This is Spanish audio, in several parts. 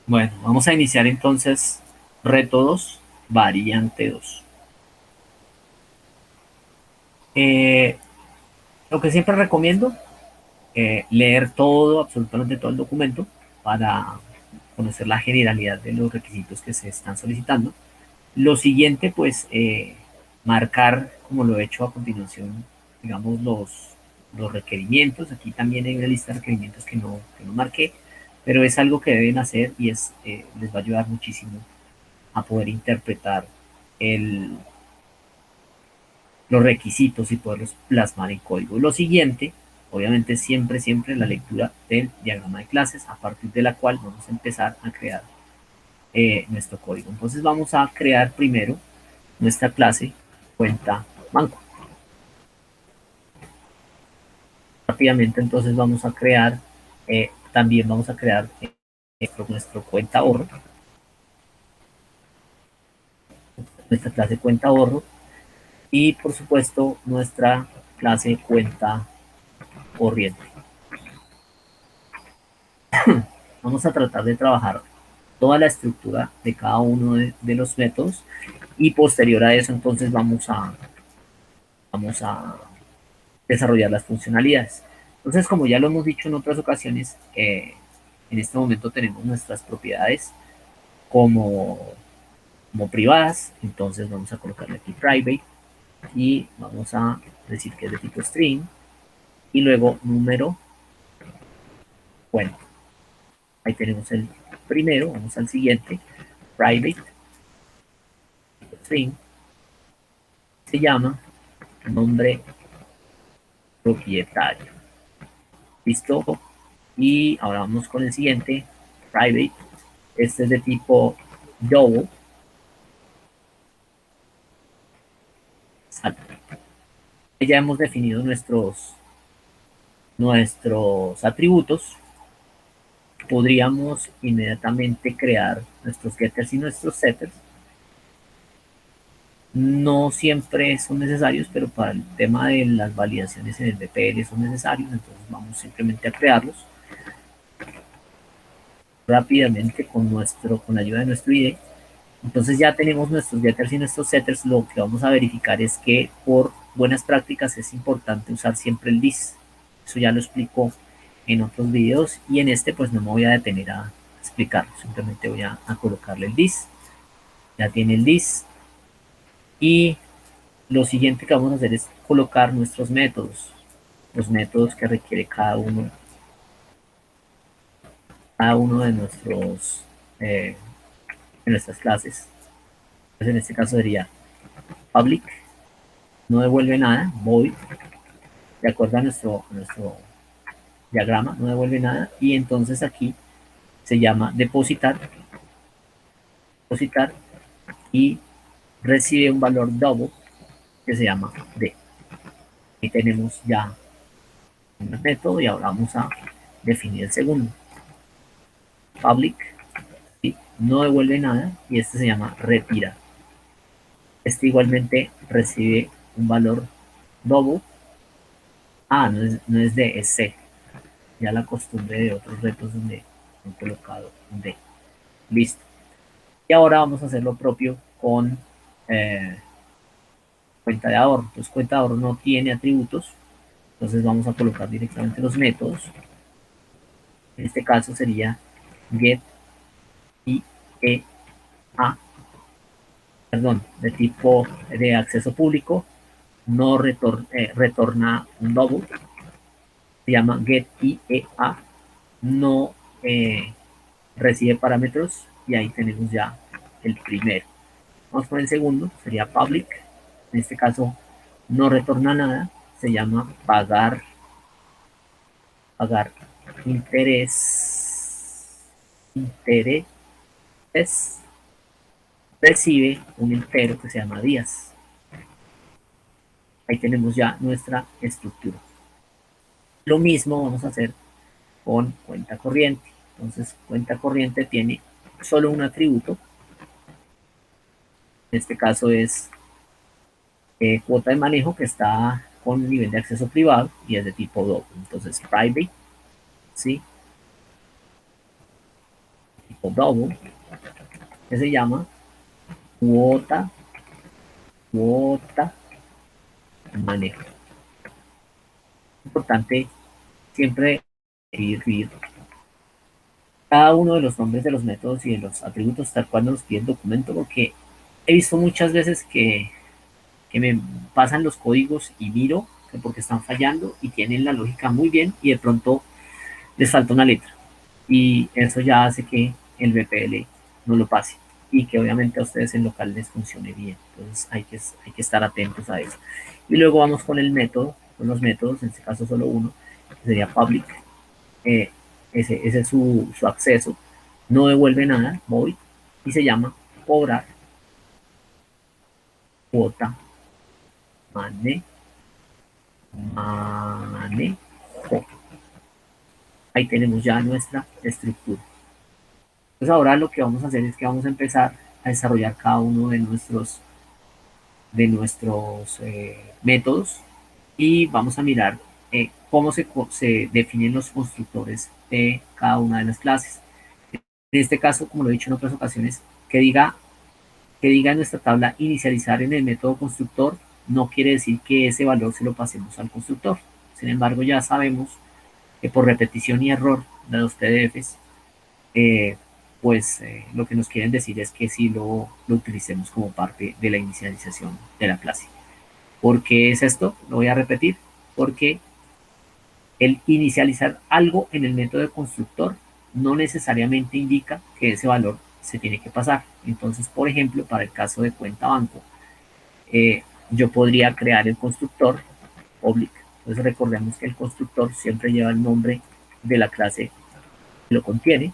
Bueno, vamos a iniciar entonces reto 2, variante 2. Eh, lo que siempre recomiendo, leer todo, absolutamente todo el documento para conocer la generalidad de los requisitos que se están solicitando. Lo siguiente, pues, marcar, como lo he hecho a continuación, digamos, los requerimientos. Aquí también hay una lista de requerimientos que no marqué, pero es algo que deben hacer y les va a ayudar muchísimo a poder interpretar el, los requisitos y poderlos plasmar en código. Lo siguiente, obviamente, siempre la lectura del diagrama de clases, a partir de la cual vamos a empezar a crear nuestro código. Entonces vamos a crear primero nuestra clase cuenta banco. Rápidamente entonces vamos a crear, también vamos a crear nuestro cuenta ahorro, nuestra clase cuenta ahorro y por supuesto nuestra clase cuenta corriente. Vamos a tratar de trabajar toda la estructura de cada uno de los métodos y posterior a eso entonces vamos a desarrollar las funcionalidades. Entonces, como ya lo hemos dicho en otras ocasiones, en este momento tenemos nuestras propiedades como, como privadas, entonces vamos a colocarle aquí private y vamos a decir que es de tipo string y luego número, bueno, ahí tenemos el primero, vamos al siguiente, private string, se llama nombre propietario. ¿Listo? Y ahora vamos con el siguiente, private. Este es de tipo double. Ya hemos definido nuestros atributos. Podríamos inmediatamente crear nuestros getters y nuestros setters. No siempre son necesarios, pero para el tema de las validaciones en el BPL son necesarios, entonces vamos simplemente a crearlos rápidamente con la ayuda de nuestro IDE. Entonces ya tenemos nuestros getters y nuestros setters. Lo que vamos a verificar es que por buenas prácticas es importante usar siempre el this. Eso ya lo explico en otros videos y en este pues no me voy a detener a explicarlo. Simplemente voy a colocarle el this. Ya tiene el this. Y lo siguiente que vamos a hacer es colocar nuestros métodos. Los métodos que requiere cada uno de nuestras clases. Entonces en este caso sería public, no devuelve nada, void, de acuerdo a nuestro diagrama, no devuelve nada, y entonces aquí se llama depositar y recibe un valor double que se llama D. Y tenemos ya un método y ahora vamos a definir el segundo. Public, ¿sí? No devuelve nada y este se llama retira. Este igualmente recibe un valor double. No es D, es C. Ya la costumbre de otros retos donde han colocado un D. Listo. Y ahora vamos a hacer lo propio con cuenta de ahorro. Entonces cuenta de ahorro no tiene atributos, entonces vamos a colocar directamente los métodos. En este caso sería get y a, perdón, de tipo de acceso público, no retorna un double, se llama get a, no recibe parámetros y ahí tenemos ya el primero. Vamos con el segundo, sería public, en este caso no retorna nada, se llama pagar intereses, recibe un entero que se llama días. Ahí tenemos ya nuestra estructura. Lo mismo vamos a hacer con cuenta corriente. Entonces, cuenta corriente tiene solo un atributo. En este caso es cuota de manejo que está con nivel de acceso privado y es de tipo doble. Entonces, private, ¿sí? o double, que se llama cuota manejo. Importante siempre escribir cada uno de los nombres de los métodos y de los atributos tal cual nos pide el documento, porque he visto muchas veces que me pasan los códigos y miro que porque están fallando y tienen la lógica muy bien y de pronto les falta una letra. Y eso ya hace que el BPL no lo pase y que obviamente a ustedes en local les funcione bien. Entonces hay que estar atentos a eso. Y luego vamos con el método, con los métodos, en este caso solo uno, que sería public. Eh, ese es su acceso. No devuelve nada, void, y se llama cobrar cuota manejo. Ahí tenemos ya nuestra estructura. Entonces ahora lo que vamos a hacer es que vamos a empezar a desarrollar cada uno de nuestros métodos y vamos a mirar cómo se definen los constructores de cada una de las clases. En este caso, como lo he dicho en otras ocasiones, que diga en nuestra tabla inicializar en el método constructor no quiere decir que ese valor se lo pasemos al constructor. Sin embargo, ya sabemos que por repetición y error de los PDFs, eh, lo que nos quieren decir es que sí lo utilicemos como parte de la inicialización de la clase. ¿Por qué es esto? Lo voy a repetir. Porque el inicializar algo en el método de constructor no necesariamente indica que ese valor se tiene que pasar. Entonces, por ejemplo, para el caso de cuenta banco, yo podría crear el constructor public. Entonces recordemos que el constructor siempre lleva el nombre de la clase que lo contiene.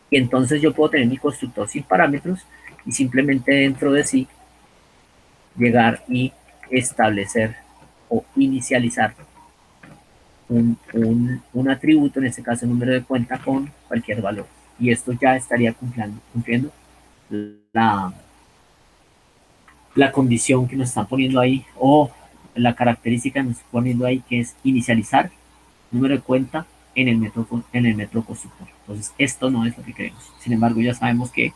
Y entonces yo puedo tener mi constructor sin parámetros y simplemente dentro de sí llegar y establecer o inicializar un atributo, en este caso el número de cuenta, con cualquier valor. Y esto ya estaría cumpliendo la, la condición que nos están poniendo ahí o la característica que nos están poniendo ahí, que es inicializar número de cuenta en el método constructor. Entonces, esto no es lo que queremos. Sin embargo, ya sabemos que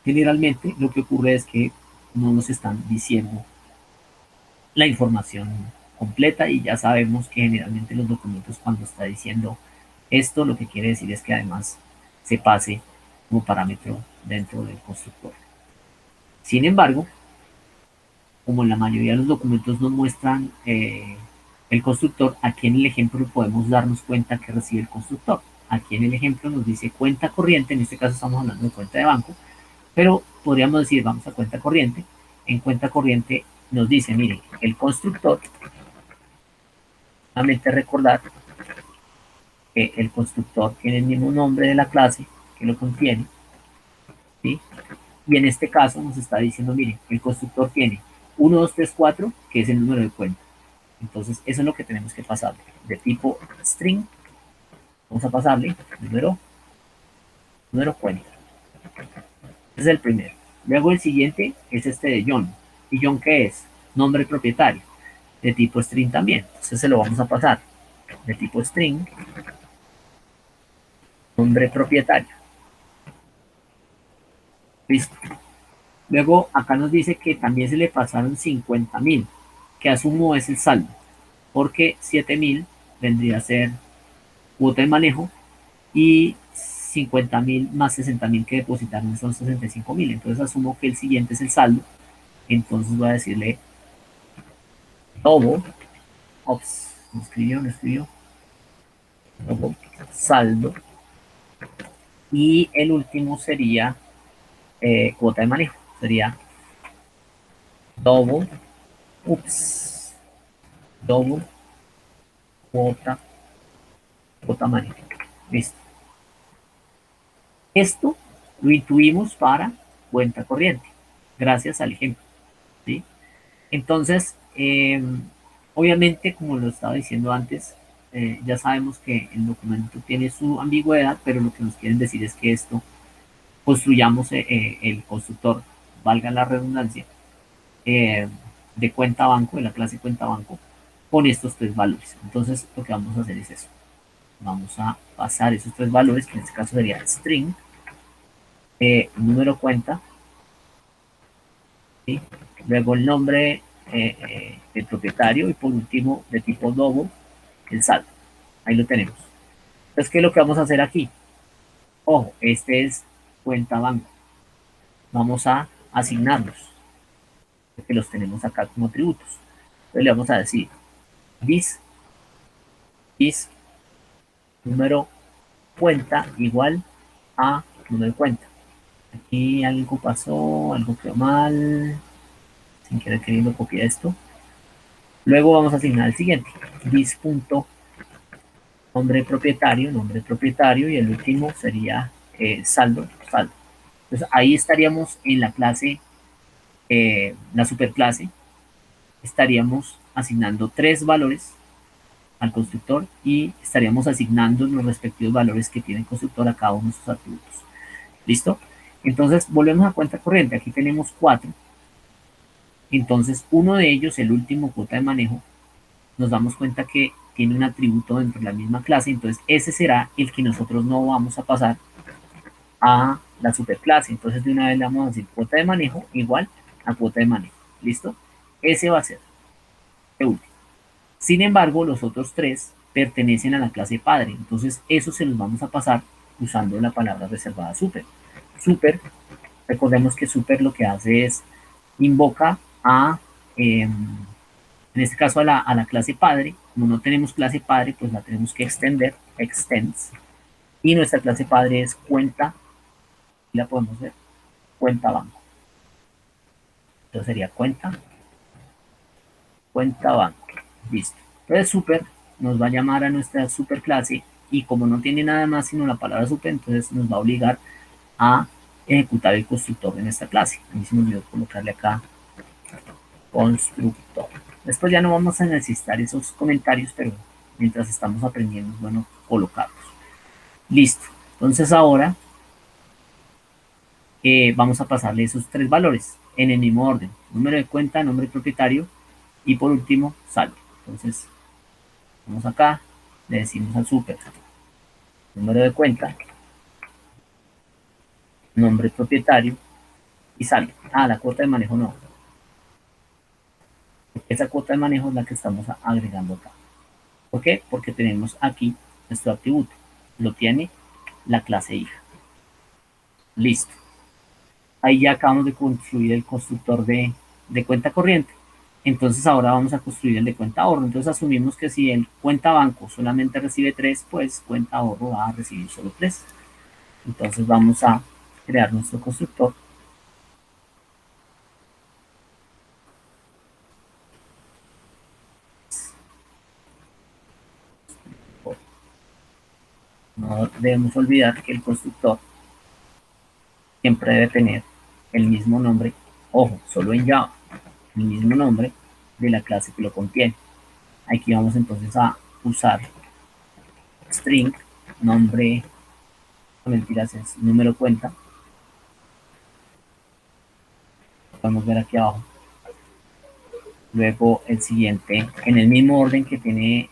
generalmente lo que ocurre es que no nos están diciendo la información completa y ya sabemos que generalmente los documentos cuando está diciendo esto lo que quiere decir es que además se pase como parámetro dentro del constructor. Sin embargo, como en la mayoría de los documentos nos muestran el constructor, aquí en el ejemplo podemos darnos cuenta que recibe el constructor. Aquí en el ejemplo nos dice cuenta corriente, en este caso estamos hablando de cuenta de banco, pero podríamos decir, vamos a cuenta corriente. En cuenta corriente nos dice, mire, el constructor, nuevamente recordar que el constructor tiene el mismo nombre de la clase que lo contiene, ¿sí? Y en este caso nos está diciendo, mire, el constructor tiene 1, 2, 3, 4, que es el número de cuenta. Entonces, eso es lo que tenemos que pasarle. De tipo string, vamos a pasarle número cuenta. Ese es el primero. Luego el siguiente es este de John. ¿Y John qué es? Nombre propietario. De tipo string también. Entonces se lo vamos a pasar. De tipo string, nombre propietario. Listo. Luego acá nos dice que también se le pasaron 50.000, que asumo es el saldo, porque 7.000 vendría a ser cuota de manejo y 50.000 más 60.000 que depositaron son 65.000. Entonces asumo que el siguiente es el saldo. Entonces voy a decirle todo, ops, no escribió, todo, saldo. Y el último sería cuota de manejo. Sería double, ups, double, cuota, cuota manejo. Listo. Esto lo intuimos para cuenta corriente, gracias al ejemplo. ¿Sí? Entonces, obviamente, como lo estaba diciendo antes, ya sabemos que el documento tiene su ambigüedad, pero lo que nos quieren decir es que esto construyamos el constructor, valga la redundancia, eh, de cuenta banco, de la clase cuenta banco, con estos tres valores. Entonces, lo que vamos a hacer es eso. Vamos a pasar esos tres valores, que en este caso sería string, número cuenta, ¿sí? Luego el nombre del propietario y por último de tipo double, el saldo. Ahí lo tenemos. Entonces, ¿qué es lo que vamos a hacer aquí? Ojo, este es cuenta banco. Vamos a asignarlos, porque los tenemos acá como atributos. Entonces le vamos a decir this is número cuenta igual a número de cuenta. Aquí algo pasó, algo quedó mal, sin querer queriendo copiar esto. Luego vamos a asignar el siguiente, this punto nombre propietario y el último sería saldo. Entonces ahí estaríamos en la clase, la superclase, estaríamos asignando tres valores al constructor y estaríamos asignando los respectivos valores que tiene el constructor a cada uno de sus atributos. ¿Listo? Entonces volvemos a cuenta corriente. Aquí tenemos 4. Entonces uno de ellos, el último, cuota de manejo, nos damos cuenta que tiene un atributo dentro de la misma clase. Entonces ese será el que nosotros no vamos a pasar a la superclase. Entonces de una vez le vamos a decir cuota de manejo igual a cuota de manejo. ¿Listo? Ese va a ser el último. Sin embargo, los otros tres pertenecen a la clase padre. Entonces, eso se los vamos a pasar usando la palabra reservada super. Super, recordemos que super lo que hace es invoca a, en este caso, a la clase padre. Como no tenemos clase padre, pues la tenemos que extender, extends. Y nuestra clase padre es cuenta, y la podemos ver, cuenta banco. Entonces sería cuenta banco. Listo. Entonces super nos va a llamar a nuestra superclase y como no tiene nada más sino la palabra super, entonces nos va a obligar a ejecutar el constructor en esta clase. A mí se me olvidó colocarle acá constructor. Después ya no vamos a necesitar esos comentarios, pero mientras estamos aprendiendo es bueno colocarlos. Listo. Entonces ahora vamos a pasarle esos tres valores en el mismo orden. Número de cuenta, nombre de propietario y por último saldo. Entonces vamos acá, le decimos al super número de cuenta, nombre propietario y saldo. Ah, la cuota de manejo no. Esa cuota de manejo es la que estamos agregando acá. ¿Por qué? Porque tenemos aquí nuestro atributo. Lo tiene la clase hija. Listo. Ahí ya acabamos de construir el constructor de cuenta corriente. Entonces ahora vamos a construir el de cuenta ahorro. Entonces asumimos que si el cuenta banco solamente recibe 3, pues cuenta ahorro va a recibir solo 3. Entonces vamos a crear nuestro constructor. No debemos olvidar que el constructor siempre debe tener el mismo nombre, ojo, solo en Java, el mismo nombre de la clase que lo contiene. Aquí vamos entonces a usar string, nombre, no mentiras, es número cuenta. Podemos ver aquí abajo. Luego el siguiente, en el mismo orden que tiene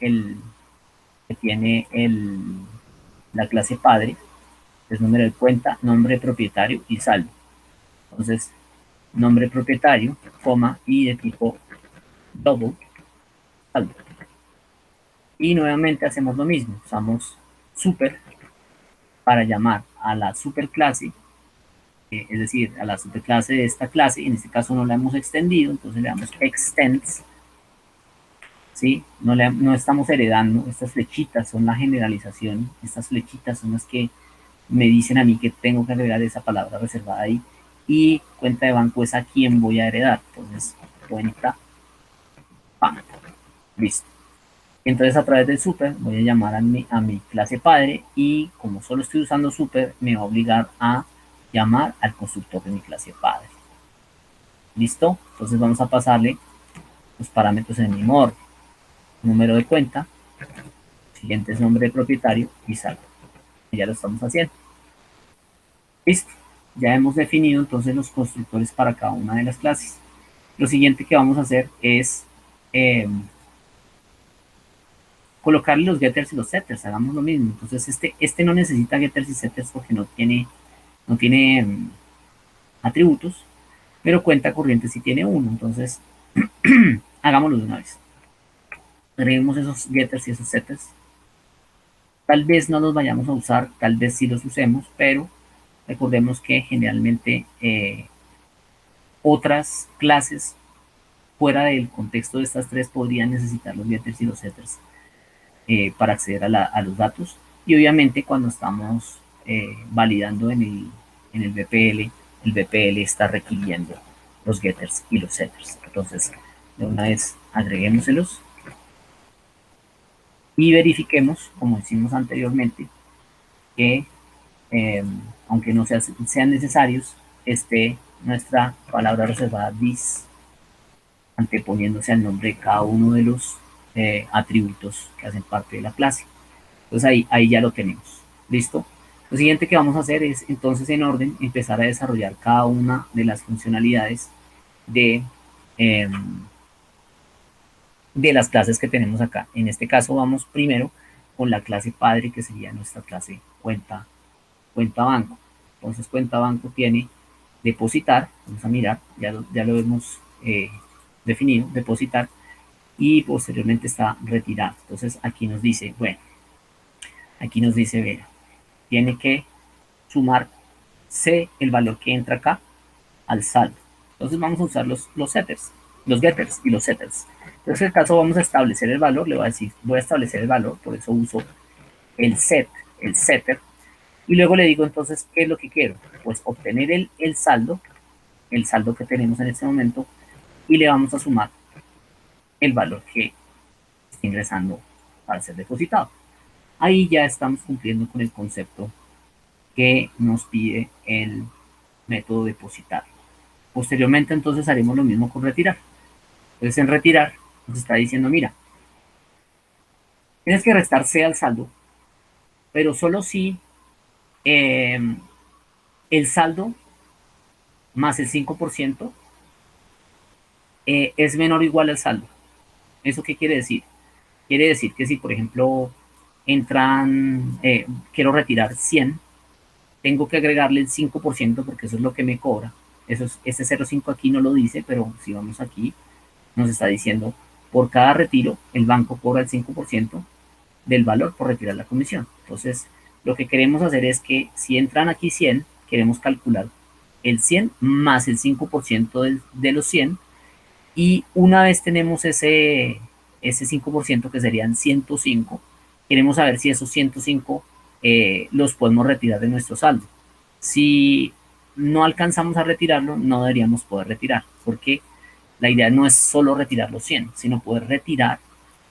la clase padre, es número de cuenta, nombre propietario y saldo. Entonces, nombre propietario, coma y de tipo double, saldo. Y nuevamente hacemos lo mismo, usamos super para llamar a la superclase, es decir, a la superclase de esta clase, en este caso no la hemos extendido, entonces le damos extends, ¿sí? No estamos heredando, estas flechitas son la generalización, estas flechitas son las que me dicen a mí que tengo que agregar esa palabra reservada ahí, y cuenta de banco es a quien voy a heredar, entonces cuenta banco, listo. Entonces a través del super voy a llamar a mi clase padre y como solo estoy usando super me va a obligar a llamar al constructor de mi clase padre. ¿Listo? Entonces vamos a pasarle los parámetros en el mismo orden. Número de cuenta, siguiente es nombre de propietario y saldo. Ya lo estamos haciendo. Listo. Ya hemos definido entonces los constructores para cada una de las clases. Lo siguiente que vamos a hacer es colocarle los getters y los setters, hagamos lo mismo. Entonces este no necesita getters y setters porque no tiene atributos, pero cuenta corriente si tiene uno. Entonces, hagámoslo de una vez. Agreguemos esos getters y esos setters. Tal vez no los vayamos a usar, tal vez sí los usemos, pero recordemos que generalmente otras clases fuera del contexto de estas tres podrían necesitar los getters y los setters para acceder a los datos. Y obviamente cuando estamos validando en el BPL, el BPL está requiriendo los getters y los setters. Entonces, de una vez agreguémoselos y verifiquemos, como hicimos anteriormente, que aunque no sean necesarios, esté nuestra palabra reservada this anteponiéndose al nombre de cada uno de los atributos que hacen parte de la clase. Entonces ahí ya lo tenemos. ¿Listo? Lo siguiente que vamos a hacer es entonces en orden empezar a desarrollar cada una de las funcionalidades eh, de las clases que tenemos acá. En este caso vamos primero con la clase padre, que sería nuestra clase cuenta banco. Entonces cuenta banco tiene depositar, vamos a mirar, ya lo hemos definido, depositar, y posteriormente está retirar. Entonces aquí nos dice, bueno, aquí nos dice, vea, tiene que sumar C, el valor que entra acá, al saldo. Entonces vamos a usar los setters, los getters y los setters. Entonces en el caso vamos a establecer el valor, le voy a decir, voy a establecer el valor, por eso uso el set, el setter, y luego le digo entonces, ¿qué es lo que quiero? Pues obtener el saldo que tenemos en este momento, y le vamos a sumar el valor que está ingresando para ser depositado. Ahí ya estamos cumpliendo con el concepto que nos pide el método depositar. Posteriormente entonces haremos lo mismo con retirar. Entonces en retirar nos está diciendo, mira, tienes que restar C al saldo, pero solo si eh, el saldo más el 5% es menor o igual al saldo. ¿Eso qué quiere decir? Quiere decir que si, por ejemplo, quiero retirar 100, tengo que agregarle el 5% porque eso es lo que me cobra. Ese 0,5 aquí no lo dice, pero si vamos aquí, nos está diciendo, por cada retiro, el banco cobra el 5% del valor por retirar la comisión. Entonces, lo que queremos hacer es que si entran aquí 100, queremos calcular el 100 más el 5% de los 100, y una vez tenemos ese 5% que serían 105, queremos saber si esos 105 los podemos retirar de nuestro saldo. Si no alcanzamos a retirarlo, no deberíamos poder retirar, porque la idea no es solo retirar los 100, sino poder retirar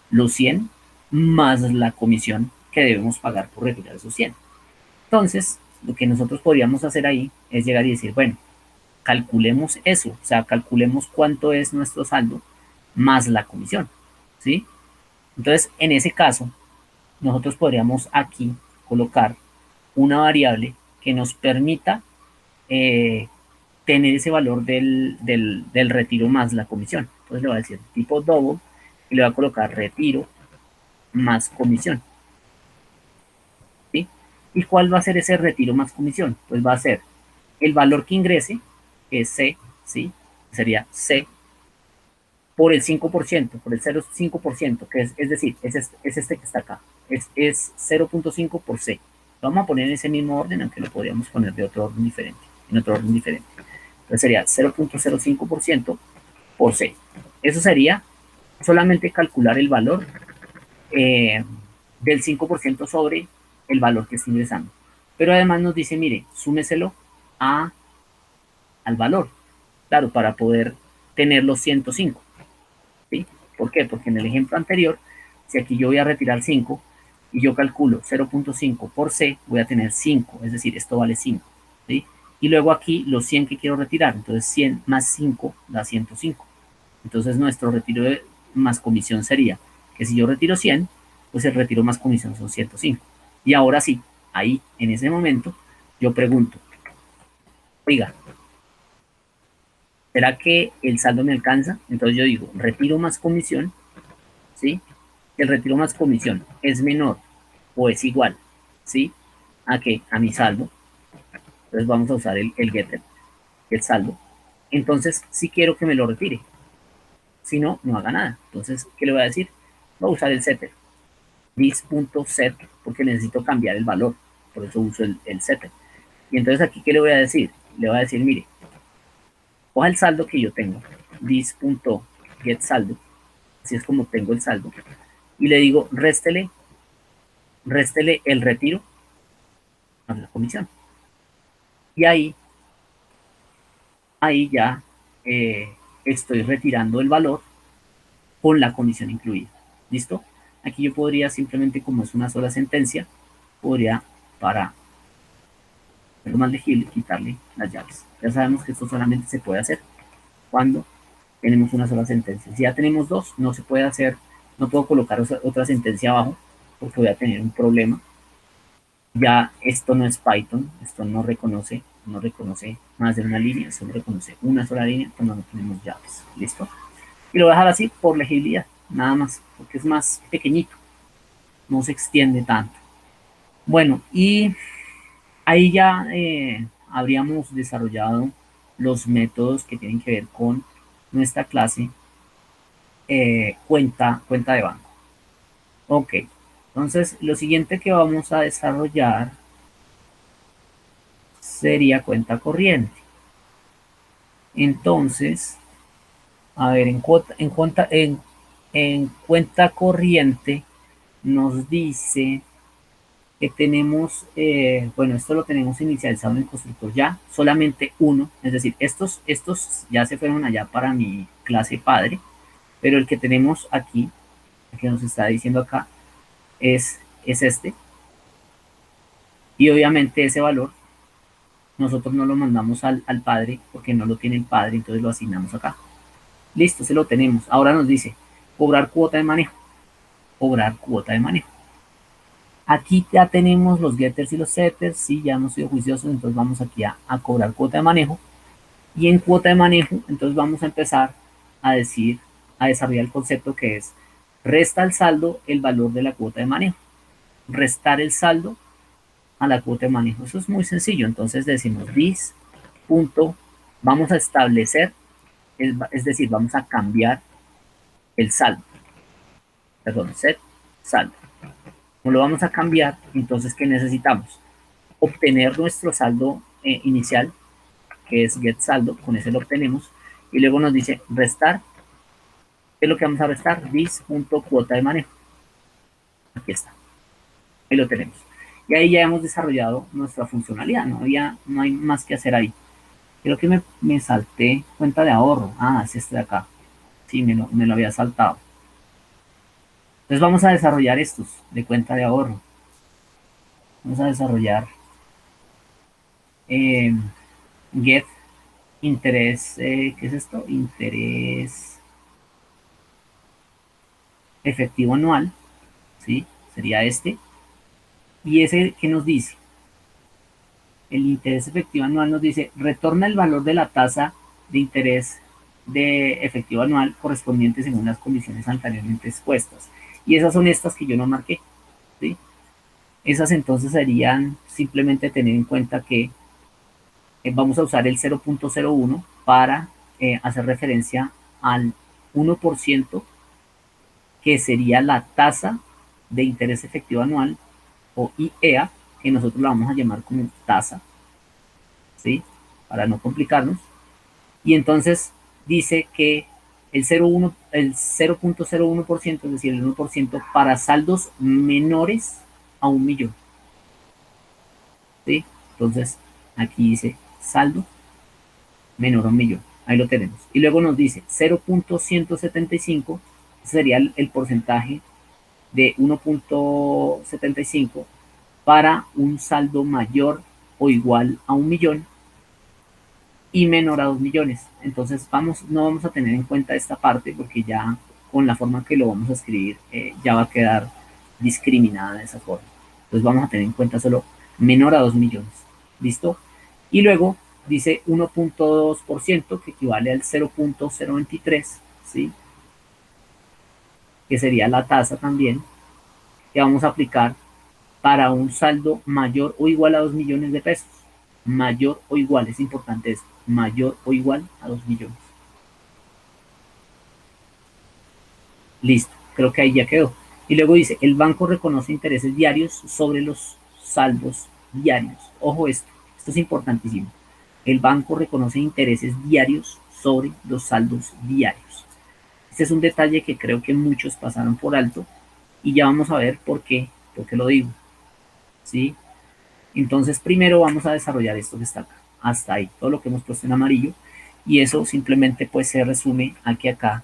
los 100 más la comisión que debemos pagar por retirar esos 100. Entonces, lo que nosotros podríamos hacer ahí es llegar y decir, bueno, calculemos eso, o sea, calculemos cuánto es nuestro saldo más la comisión, ¿sí? Entonces, en ese caso, nosotros podríamos aquí colocar una variable que nos permita eh, tener ese valor del retiro más la comisión. Entonces le voy a decir tipo double y le voy a colocar retiro más comisión, ¿sí? ¿Y cuál va a ser ese retiro más comisión? Pues va a ser el valor que ingrese, que es C, ¿sí? Sería C por el 5%, por el 0,5%, que es decir, es este que está acá. Es 0,5 por C. Lo vamos a poner en ese mismo orden, aunque lo podríamos poner de otro orden diferente, en otro orden diferente. Entonces sería 0,05% por C. Eso sería solamente calcular el valor del 5% sobre el valor que está ingresando. Pero además nos dice, mire, súmeselo al valor, claro, para poder tener los 105. ¿Sí? ¿Por qué? Porque en el ejemplo anterior, si aquí yo voy a retirar 5 y yo calculo 0,5 por C, voy a tener 5, es decir, esto vale 5. ¿Sí? Y luego aquí los 100 que quiero retirar, entonces 100 más 5 da 105. Entonces nuestro retiro más comisión sería que si yo retiro 100, pues el retiro más comisión son 105. Y ahora sí, ahí, en ese momento, yo pregunto, oiga, ¿será que el saldo me alcanza? Entonces yo digo, retiro más comisión, ¿sí? el retiro más comisión es menor o es igual, ¿sí? ¿A qué? A mi saldo. Entonces vamos a usar el getter, el saldo. Entonces, si quiero que me lo retire, si no, no haga nada. Entonces, ¿qué le voy a decir? Voy a usar el setter, this.set, porque necesito cambiar el valor, por eso uso el setter. Y entonces aquí, ¿qué le voy a decir? Le voy a decir, mire, coja el saldo que yo tengo, this.getSaldo, así es como tengo el saldo, y le digo, réstele el retiro a la comisión. Y ahí ya estoy retirando el valor con la comisión incluida. ¿Listo? Aquí yo podría simplemente, como es una sola sentencia, podría, para hacerlo más legible, quitarle las llaves. Ya sabemos que esto solamente se puede hacer cuando tenemos una sola sentencia. Si ya tenemos dos, no se puede hacer, no puedo colocar otra sentencia abajo porque voy a tener un problema. Ya esto no es Python, esto no reconoce más de una línea, solo reconoce una sola línea cuando no tenemos llaves. ¿Listo? Y lo voy a dejar así por legibilidad, nada más, porque es más pequeñito, no se extiende tanto. Bueno, y ahí ya habríamos desarrollado los métodos que tienen que ver con nuestra clase cuenta de banco. Ok, entonces lo siguiente que vamos a desarrollar sería cuenta corriente. Entonces, a ver, en cuenta corriente nos dice que tenemos, bueno, esto lo tenemos inicializado en el constructor ya, solamente uno, es decir, estos ya se fueron allá para mi clase padre, pero el que tenemos aquí, el que nos está diciendo acá, es este, y obviamente ese valor nosotros no lo mandamos al padre porque no lo tiene el padre, entonces lo asignamos acá. Listo, se lo tenemos. Ahora nos dice cobrar cuota de manejo, cobrar cuota de manejo. Aquí ya tenemos los getters y los setters, sí, ya hemos sido juiciosos, entonces vamos aquí a cobrar cuota de manejo. Y en cuota de manejo, entonces vamos a empezar a decir, a desarrollar el concepto que es resta al saldo el valor de la cuota de manejo. Restar el saldo a la cuota de manejo. Eso es muy sencillo, entonces decimos this punto, vamos a establecer, es decir, vamos a cambiar el saldo, perdón, set saldo. Como lo vamos a cambiar, entonces, ¿qué necesitamos? Obtener nuestro saldo inicial, que es get saldo, con ese lo obtenemos, y luego nos dice restar, ¿qué es lo que vamos a restar? This.cuota de manejo. Aquí está, ahí lo tenemos. Y ahí ya hemos desarrollado nuestra funcionalidad, no hay más que hacer ahí. Creo que me salté cuenta de ahorro. Ah, es este de acá. Sí, me lo había saltado. Entonces vamos a desarrollar estos de cuenta de ahorro. Vamos a desarrollar eh, get interés, ¿qué es esto? Interés efectivo anual, ¿sí? Sería este. Y ese, ¿qué nos dice? El interés efectivo anual nos dice, retorna el valor de la tasa de interés de efectivo anual correspondiente según las condiciones anteriormente expuestas. Y esas son estas que yo no marqué, ¿sí? Esas entonces serían simplemente tener en cuenta que vamos a usar el 0.01 para hacer referencia al 1%, que sería la tasa de interés efectivo anual, o IEA, que nosotros la vamos a llamar como tasa, ¿sí? Para no complicarnos. Y entonces dice que el 0.01%, es decir, el 1% para saldos menores a 1.000.000. ¿Sí? Entonces, aquí dice saldo menor a 1.000.000. Ahí lo tenemos. Y luego nos dice 0.175, sería el porcentaje de 1.75 para un saldo mayor o igual a 1.000.000 y menor a 2.000.000. Entonces no vamos a tener en cuenta esta parte porque ya con la forma que lo vamos a escribir ya va a quedar discriminada de esa forma. Entonces vamos a tener en cuenta solo menor a 2.000.000. ¿Listo? Y luego dice 1.2%, que equivale al 0.023, ¿sí? que sería la tasa también, que vamos a aplicar para un saldo mayor o igual a 2 millones de pesos. Mayor o igual, es importante eso, mayor o igual a 2 millones. Listo, creo que ahí ya quedó. Y luego dice, el banco reconoce intereses diarios sobre los saldos diarios. Ojo esto es importantísimo. El banco reconoce intereses diarios sobre los saldos diarios. Este es un detalle que creo que muchos pasaron por alto y ya vamos a ver por qué lo digo. ¿Sí? Entonces, primero vamos a desarrollar esto que está acá, hasta ahí, todo lo que hemos puesto en amarillo, y eso simplemente pues se resume a que acá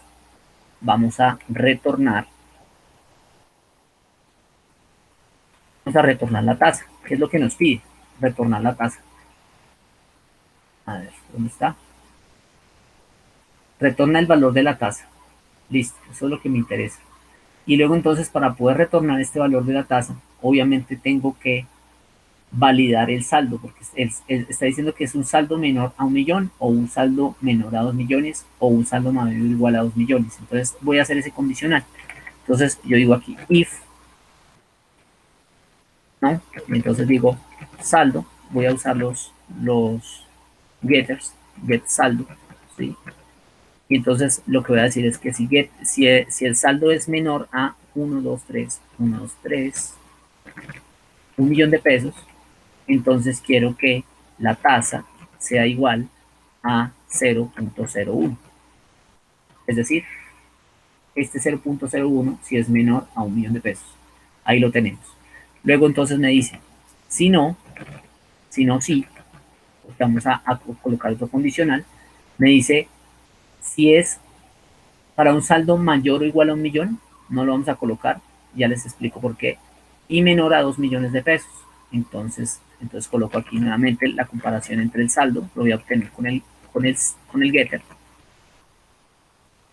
vamos a retornar la tasa, que es lo que nos pide, retornar la tasa. A ver, ¿dónde está? Retorna el valor de la tasa. Listo, eso es lo que me interesa. Y luego entonces para poder retornar este valor de la tasa, obviamente tengo que validar el saldo, porque está diciendo que es un saldo menor a 1 millón, o un saldo menor a 2 millones, o un saldo mayor o igual a 2 millones. Entonces voy a hacer ese condicional. Entonces yo digo aquí, if, ¿no? Entonces digo saldo, voy a usar los getters, get saldo, ¿sí? Y entonces lo que voy a decir es que si el saldo es menor a 1 millón de pesos, entonces quiero que la tasa sea igual a 0.01. Es decir, este 0.01 si es menor a 1 millón de pesos. Ahí lo tenemos. Luego entonces me dice, si no, sí, vamos a colocar otro condicional, me dice, si es para un saldo mayor o igual a 1 millón, no lo vamos a colocar, ya les explico por qué, y menor a 2 millones de pesos. Entonces coloco aquí nuevamente la comparación entre el saldo, lo voy a obtener con el getter,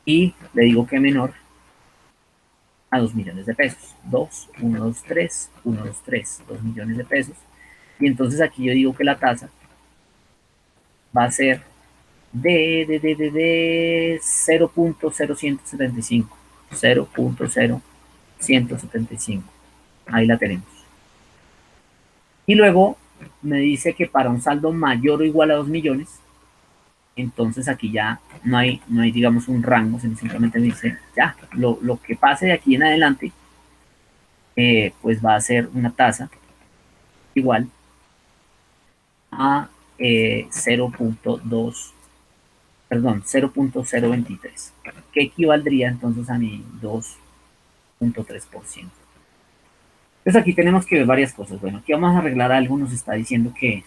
y le digo que menor a 2 millones de pesos. 2, 1, 2, 3, 1, 2, 3, 2 millones de pesos. Y entonces aquí yo digo que la tasa va a ser de 0.0175. 0.0175. Ahí la tenemos. Y luego me dice que para un saldo mayor o igual a 2 millones, entonces aquí ya no hay digamos, un rango, sino simplemente me dice, ya, lo que pase de aquí en adelante, pues va a ser una tasa igual a 0.2, perdón, 0.023, que equivaldría entonces a mi 2.3%. Entonces aquí tenemos que ver varias cosas. Bueno, aquí vamos a arreglar algo, nos está diciendo que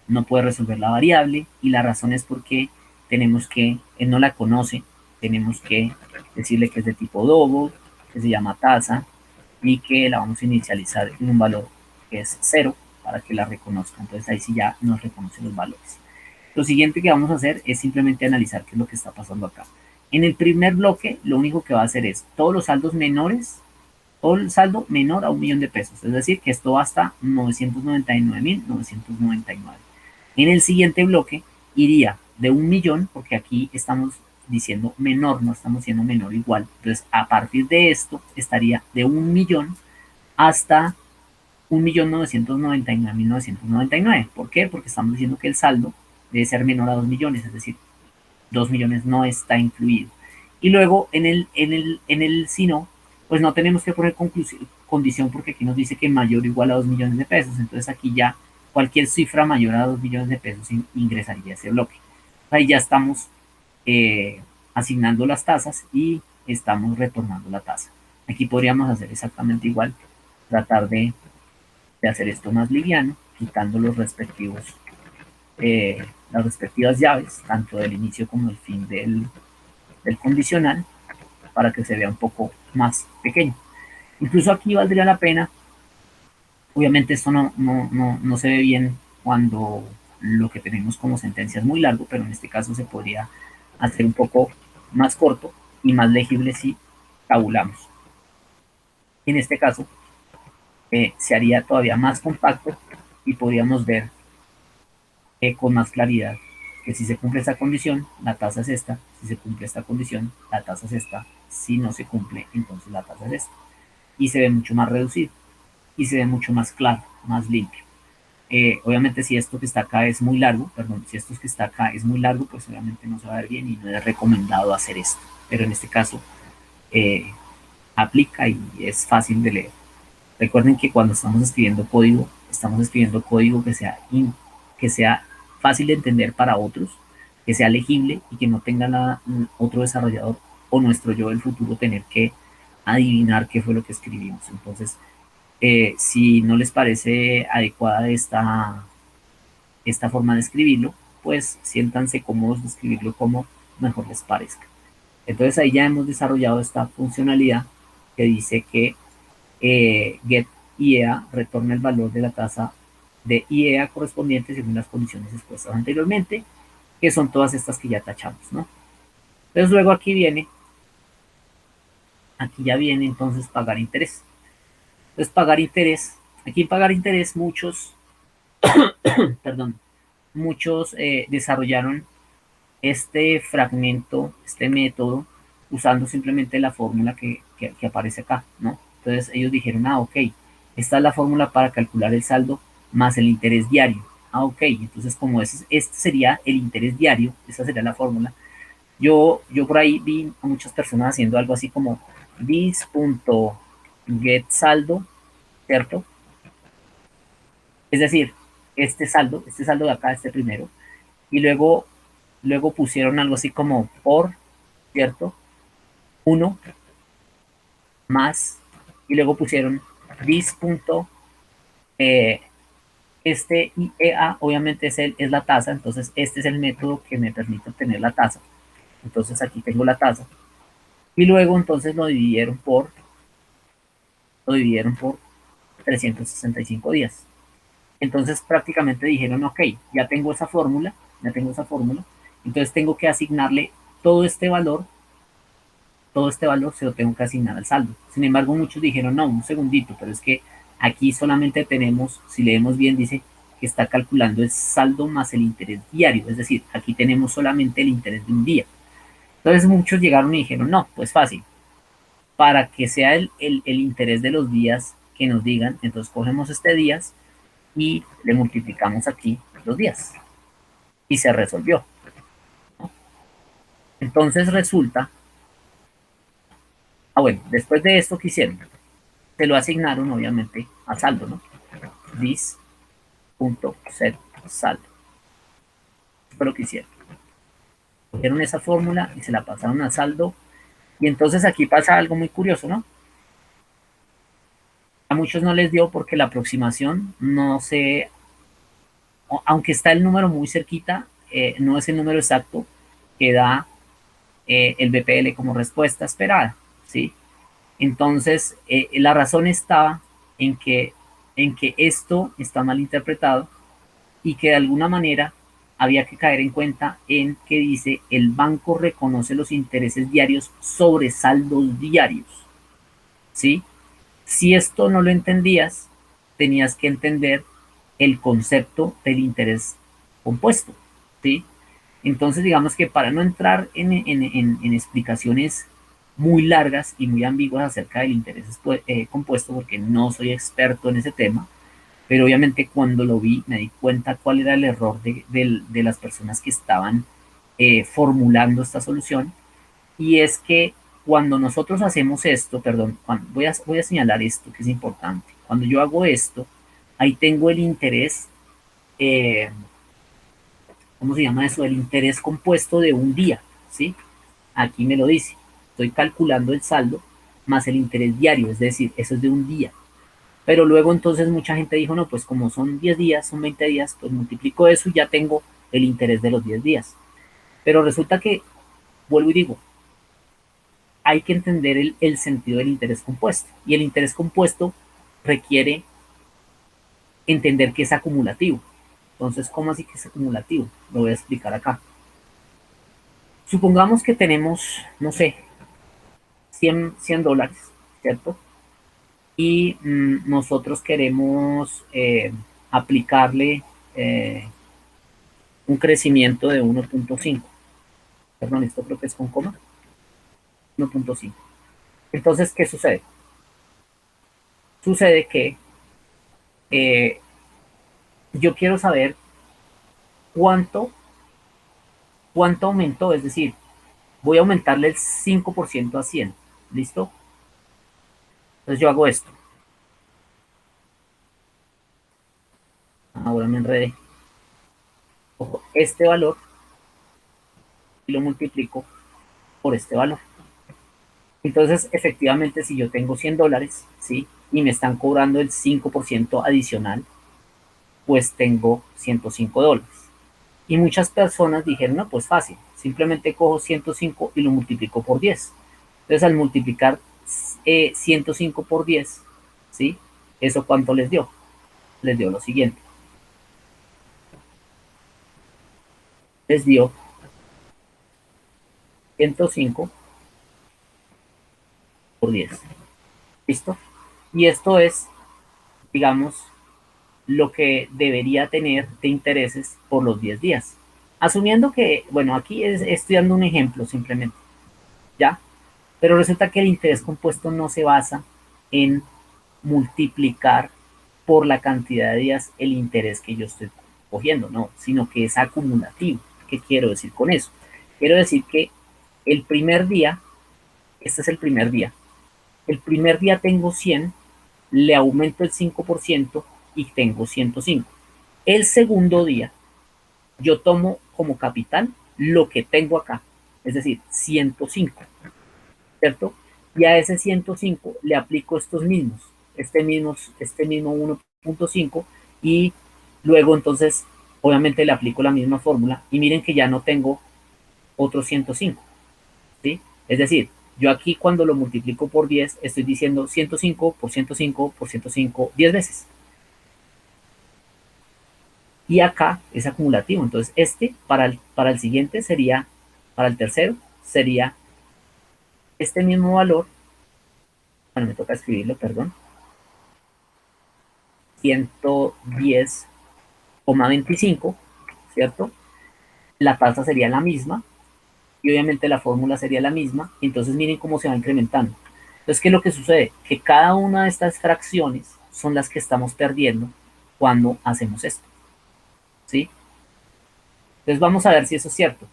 no puede resolver la variable y la razón es porque tenemos que, él no la conoce, tenemos que decirle que es de tipo double, que se llama tasa y que la vamos a inicializar en un valor que es 0 para que la reconozca. Entonces ahí sí ya nos reconoce los valores. Lo siguiente que vamos a hacer es simplemente analizar qué es lo que está pasando acá. En el primer bloque, lo único que va a hacer es todos los saldos menores o el saldo menor a 1 millón de pesos. Es decir, que esto va hasta 999.999. En el siguiente bloque iría de 1 millón, porque aquí estamos diciendo menor, no estamos diciendo menor igual. Entonces, a partir de esto, estaría de 1 millón hasta 1.999.999. ¿Por qué? Porque estamos diciendo que el saldo debe ser menor a 2 millones, es decir, 2 millones no está incluido. Y luego en el si no, pues no tenemos que poner condición porque aquí nos dice que mayor o igual a 2 millones de pesos. Entonces aquí ya cualquier cifra mayor a 2 millones de pesos ingresaría a ese bloque. Ahí ya estamos asignando las tasas y estamos retornando la tasa. Aquí podríamos hacer exactamente igual, tratar de hacer esto más liviano, quitando los respectivos las respectivas llaves, tanto del inicio como del fin del condicional, para que se vea un poco más pequeño. Incluso aquí valdría la pena, obviamente esto no se ve bien cuando lo que tenemos como sentencia es muy largo, pero en este caso se podría hacer un poco más corto y más legible si tabulamos. En este caso se haría todavía más compacto y podríamos ver con más claridad que si se cumple esta condición, la tasa es esta, si se cumple esta condición, la tasa es esta, si no se cumple, entonces la tasa es esta. Y se ve mucho más reducido y se ve mucho más claro, más limpio. Obviamente si esto que está acá es muy largo, perdón, si esto que está acá es muy largo, pues obviamente no se va a ver bien y no es recomendado hacer esto. Pero en este caso aplica y es fácil de leer. Recuerden que cuando estamos escribiendo código que sea fácil de entender para otros, que sea legible y que no tenga otro desarrollador o nuestro yo del futuro tener que adivinar qué fue lo que escribimos. Entonces, si no les parece adecuada esta forma de escribirlo, pues siéntanse cómodos de escribirlo como mejor les parezca. Entonces ahí ya hemos desarrollado esta funcionalidad que dice que get IEA retorna el valor de la tasa de IEA correspondiente según las condiciones expuestas anteriormente, que son todas estas que ya tachamos, ¿no? Entonces luego aquí ya viene entonces pagar interés. Entonces pagar interés, aquí en pagar interés perdón, muchos desarrollaron este fragmento, este método, usando simplemente la fórmula que aparece acá, ¿no? Entonces ellos dijeron, ok, esta es la fórmula para calcular el saldo más el interés diario. Ok, entonces como este sería el interés diario, esa sería la fórmula. Yo por ahí vi a muchas personas haciendo algo así como this.getSaldo, ¿cierto? Es decir, este saldo de acá, este primero, y luego pusieron algo así como por, ¿cierto? Uno más, y luego pusieron this punto, este IEA obviamente es la tasa, entonces este es el método que me permite obtener la tasa. Entonces aquí tengo la tasa. Y luego entonces lo dividieron por 365 días. Entonces prácticamente dijeron, ok, ya tengo esa fórmula, entonces tengo que asignarle todo este valor todo este valor se lo tengo que asignar al saldo. Sin embargo, muchos dijeron, no, un segundito, pero es que aquí solamente tenemos, si leemos bien, dice que está calculando el saldo más el interés diario, es decir, aquí tenemos solamente el interés de un día. Entonces muchos llegaron y dijeron, no, pues fácil, para que sea el interés de los días que nos digan, entonces cogemos este días y le multiplicamos aquí los días. Y se resolvió. ¿No? Entonces resulta, bueno, después de esto que hicieron, se lo asignaron obviamente a saldo, ¿no? This.set saldo. Fue lo que hicieron. Cogieron esa fórmula y se la pasaron a saldo. Y entonces aquí pasa algo muy curioso, ¿no? A muchos no les dio porque la aproximación no se, aunque está el número muy cerquita, no es el número exacto que da el BPL como respuesta esperada, ¿sí? Entonces, la razón estaba en que esto está mal interpretado y que de alguna manera había que caer en cuenta en que dice el banco reconoce los intereses diarios sobre saldos diarios, ¿sí? Si esto no lo entendías, tenías que entender el concepto del interés compuesto, ¿sí? Entonces, digamos que para no entrar en explicaciones muy largas y muy ambiguas acerca del interés compuesto, porque no soy experto en ese tema, pero obviamente cuando lo vi me di cuenta cuál era el error de las personas que estaban formulando esta solución, y es que cuando nosotros hacemos esto, perdón, voy a señalar esto que es importante, cuando yo hago esto, ahí tengo el interés, eh, ¿cómo se llama eso? El interés compuesto de un día, ¿sí? Aquí me lo dice, estoy calculando el saldo más el interés diario, es decir, eso es de un día. Pero luego entonces mucha gente dijo, no, pues como son 10 días, son 20 días, pues multiplico eso y ya tengo el interés de los 10 días. Pero resulta que, vuelvo y digo, hay que entender el sentido del interés compuesto. Y el interés compuesto requiere entender que es acumulativo. Entonces, ¿cómo así que es acumulativo? Lo voy a explicar acá. Supongamos que tenemos, no sé, 100 dólares, ¿cierto? Y nosotros queremos aplicarle un crecimiento de 1.5. Perdón, esto creo que es con coma. 1.5. Entonces, ¿qué sucede? Sucede que eh, yo quiero saber cuánto, cuánto aumentó, es decir, voy a aumentarle el 5% a 100. ¿Listo? Entonces yo hago esto. Ahora me enredé. Cojo este valor y lo multiplico por este valor. Entonces, efectivamente, si yo tengo $100, ¿sí? Y me están cobrando el 5% adicional, pues tengo $105. Y muchas personas dijeron, no, pues fácil, simplemente cojo 105 y lo multiplico por 10. Entonces, al multiplicar 105 por 10, ¿sí? ¿Eso cuánto les dio? Les dio lo siguiente. Les dio 105 por 10. ¿Listo? Y esto es, digamos, lo que debería tener de intereses por los 10 días. Asumiendo que, bueno, aquí estoy dando un ejemplo simplemente, ¿ya? Pero resulta que el interés compuesto no se basa en multiplicar por la cantidad de días el interés que yo estoy cogiendo, no, sino que es acumulativo. ¿Qué quiero decir con eso? Quiero decir que el primer día, este es el primer día tengo 100, le aumento el 5% y tengo 105. El segundo día, yo tomo como capital lo que tengo acá, es decir, 105, ¿cierto? Y a ese 105 le aplico estos mismos, este mismo 1.5 y luego entonces obviamente le aplico la misma fórmula y miren que ya no tengo otro 105, ¿sí? Es decir, yo aquí cuando lo multiplico por 10 estoy diciendo 105 por 105 por 105 10 veces. Y acá es acumulativo. Entonces, para el siguiente sería, para el tercero, sería este mismo valor, bueno, me toca escribirlo, perdón, 110,25, ¿cierto? La tasa sería la misma y obviamente la fórmula sería la misma. Entonces, miren cómo se va incrementando. Entonces, ¿qué es lo que sucede? Que cada una de estas fracciones son las que estamos perdiendo cuando hacemos esto, ¿sí? Entonces, vamos a ver si eso es cierto.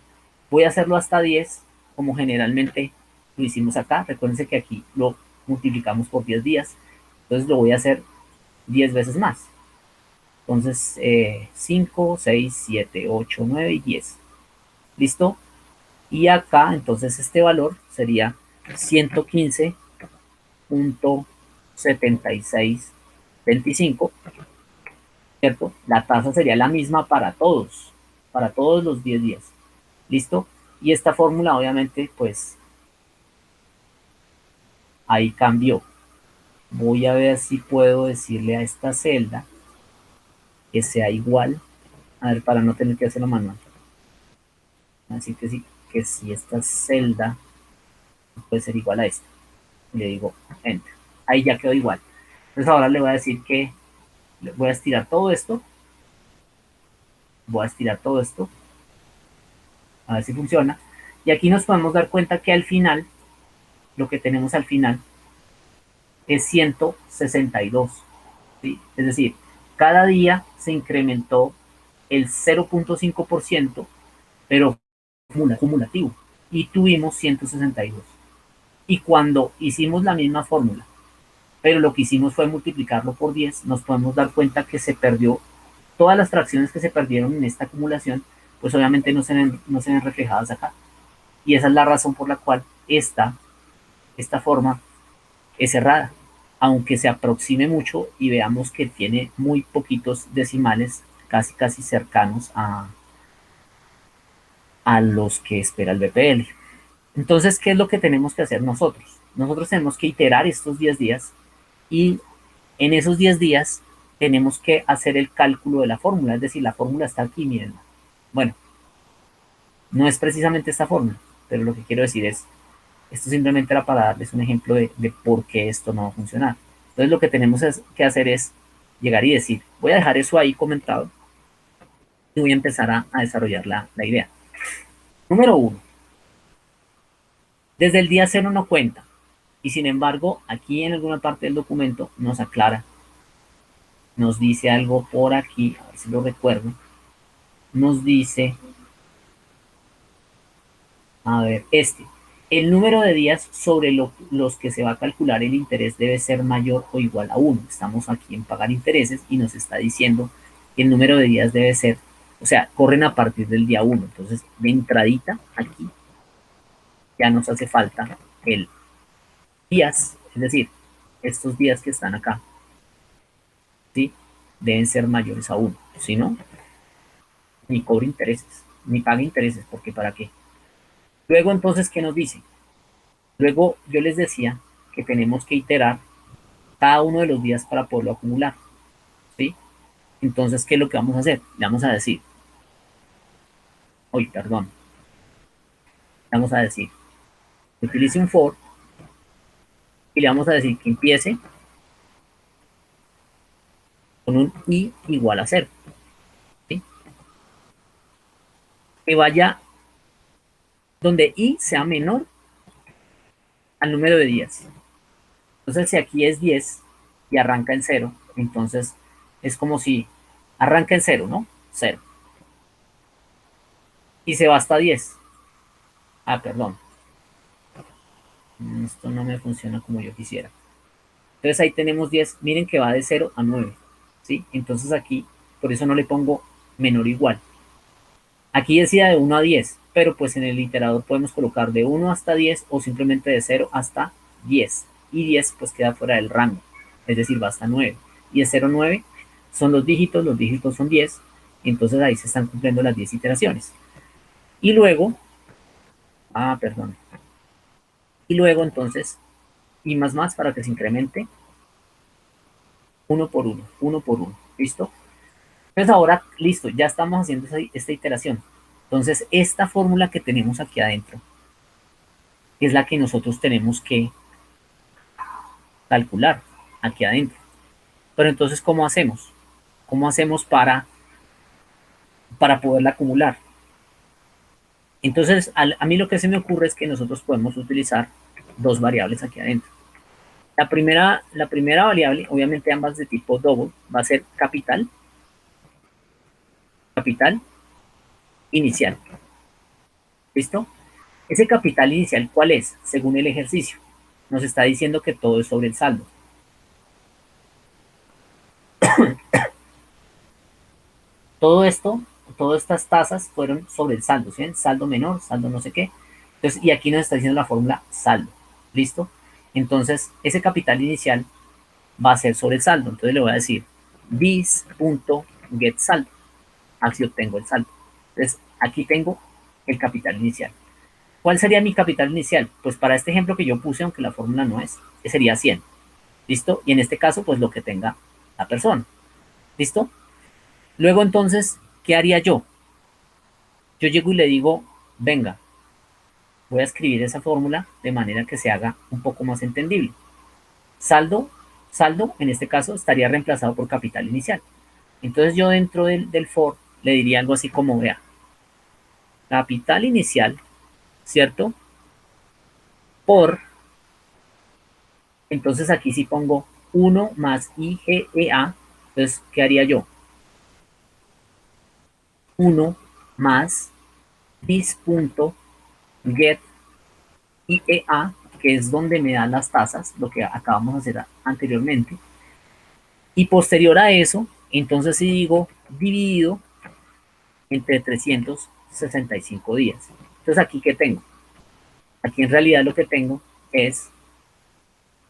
Voy a hacerlo hasta 10, como generalmente lo hicimos acá. Recuérdense que aquí lo multiplicamos por 10 días. Entonces lo voy a hacer 10 veces más. Entonces, 5, 6, 7, 8, 9 y 10. ¿Listo? Y acá, entonces, este valor sería 115.7625, ¿cierto? La tasa sería la misma para todos los 10 días. ¿Listo? Y esta fórmula, obviamente, pues ahí cambió. Voy a ver si puedo decirle a esta celda que sea igual. A ver, para no tener que hacerlo manual. Así que si esta celda puede ser igual a esta. Le digo Enter. Ahí ya quedó igual. Entonces ahora le voy a decir que voy a estirar todo esto. Voy a estirar todo esto. A ver si funciona. Y aquí nos podemos dar cuenta que al final, lo que tenemos al final es 162. ¿Sí? Es decir, cada día se incrementó el 0.5%, pero acumulativo. Y tuvimos 162. Y cuando hicimos la misma fórmula, pero lo que hicimos fue multiplicarlo por 10, nos podemos dar cuenta que se perdió, todas las fracciones que se perdieron en esta acumulación, pues obviamente no se ven reflejadas acá. Y esa es la razón por la cual esta forma es errada, aunque se aproxime mucho y veamos que tiene muy poquitos decimales, casi casi cercanos a los que espera el BPL. Entonces, ¿qué es lo que tenemos que hacer nosotros? Nosotros tenemos que iterar estos 10 días y en esos 10 días tenemos que hacer el cálculo de la fórmula, es decir, la fórmula está aquí, miren. Bueno, no es precisamente esta fórmula, pero lo que quiero decir es, esto simplemente era para darles un ejemplo de por qué esto no va a funcionar. Entonces lo que tenemos que hacer es llegar y decir, voy a dejar eso ahí comentado y voy a empezar a desarrollar la idea. Número uno, desde el día cero no cuenta. Y sin embargo, aquí en alguna parte del documento nos aclara, nos dice algo por aquí, a ver si lo recuerdo, nos dice, a ver, el número de días sobre los que se va a calcular el interés debe ser mayor o igual a 1. Estamos aquí en pagar intereses y nos está diciendo que el número de días debe ser, o sea, corren a partir del día 1. Entonces, de entradita aquí ya nos hace falta el días, es decir, estos días que están acá, ¿sí? Deben ser mayores a 1. Si no, ni cobre intereses, ni pague intereses, porque ¿para qué? Luego, entonces, ¿qué nos dice? Luego, yo les decía que tenemos que iterar cada uno de los días para poderlo acumular, ¿sí? Entonces, ¿qué es lo que vamos a hacer? Le vamos a decir, perdón, le vamos a decir, utilice un for y le vamos a decir que empiece con un i igual a 0, ¿sí? Que vaya donde i sea menor al número de días. Entonces, si aquí es 10 y arranca en 0, entonces es como si arranca en 0, ¿no? 0. Y se va hasta 10. Ah, perdón. Esto no me funciona como yo quisiera. Entonces ahí tenemos 10. Miren que va de 0 a 9. ¿Sí? Entonces aquí, por eso no le pongo menor o igual. Aquí decía de 1 a 10, pero pues en el iterador podemos colocar de 1 hasta 10 o simplemente de 0 hasta 10. Y 10 pues queda fuera del rango, es decir, va hasta 9. Y de 0 a 9 son los dígitos son 10, entonces ahí se están cumpliendo las 10 iteraciones. Y luego, perdón. Y luego entonces, y más para que se incremente, uno por uno. ¿Listo? Entonces ahora, listo, ya estamos haciendo esta iteración. Entonces, esta fórmula que tenemos aquí adentro es la que nosotros tenemos que calcular aquí adentro. Pero entonces, ¿cómo hacemos? ¿Cómo hacemos para poderla acumular? Entonces, a mí lo que se me ocurre es que nosotros podemos utilizar dos variables aquí adentro. La primera variable, obviamente ambas de tipo double, va a ser capital inicial. ¿Listo? Ese capital inicial, ¿cuál es? Según el ejercicio. Nos está diciendo que todo es sobre el saldo. Todo esto, todas estas tasas fueron sobre el saldo, ¿sí? Saldo menor, saldo no sé qué. Entonces, y aquí nos está diciendo la fórmula saldo. ¿Listo? Entonces, ese capital inicial va a ser sobre el saldo. Entonces le voy a decir this.getSaldo. Así obtengo el saldo. Entonces, aquí tengo el capital inicial. ¿Cuál sería mi capital inicial? Pues para este ejemplo que yo puse, aunque la fórmula no es, sería 100. ¿Listo? Y en este caso, pues lo que tenga la persona. ¿Listo? Luego entonces, ¿qué haría yo? Yo llego y le digo, venga, voy a escribir esa fórmula de manera que se haga un poco más entendible. Saldo en este caso estaría reemplazado por capital inicial. Entonces yo dentro del for le diría algo así como, vea, capital inicial, ¿cierto? Por, entonces aquí sí pongo 1 más IGEA, entonces, ¿qué haría yo? 1 más this.get IEA, que es donde me dan las tasas, lo que acabamos de hacer anteriormente. Y posterior a eso, entonces si digo dividido entre 365 días. Entonces aquí, ¿qué tengo? Aquí en realidad lo que tengo es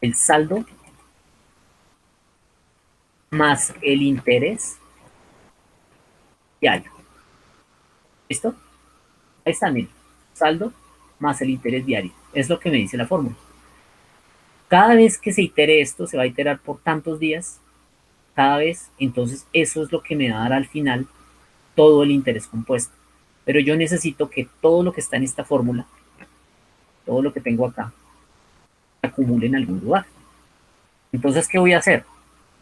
el saldo más el interés diario. ¿Listo? Ahí está, miren. Saldo más el interés diario. Es lo que me dice la fórmula. Cada vez que se itere esto, se va a iterar por tantos días, cada vez, entonces eso es lo que me va a dar al final todo el interés compuesto. Pero yo necesito que todo lo que está en esta fórmula, todo lo que tengo acá, se acumule en algún lugar. Entonces, ¿qué voy a hacer?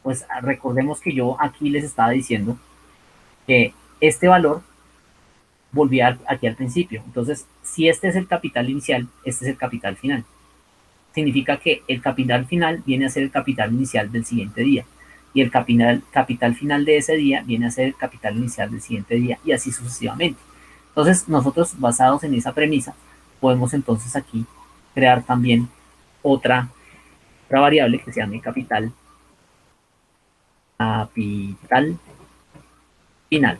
Pues recordemos que yo aquí les estaba diciendo que este valor volvía aquí al principio. Entonces, si este es el capital inicial, este es el capital final. significa que el capital final viene a ser el capital inicial del siguiente día. Y el capital final de ese día viene a ser el capital inicial del siguiente día, y así sucesivamente. Entonces, nosotros, basados en esa premisa, podemos entonces aquí crear también otra variable que se llame capital final.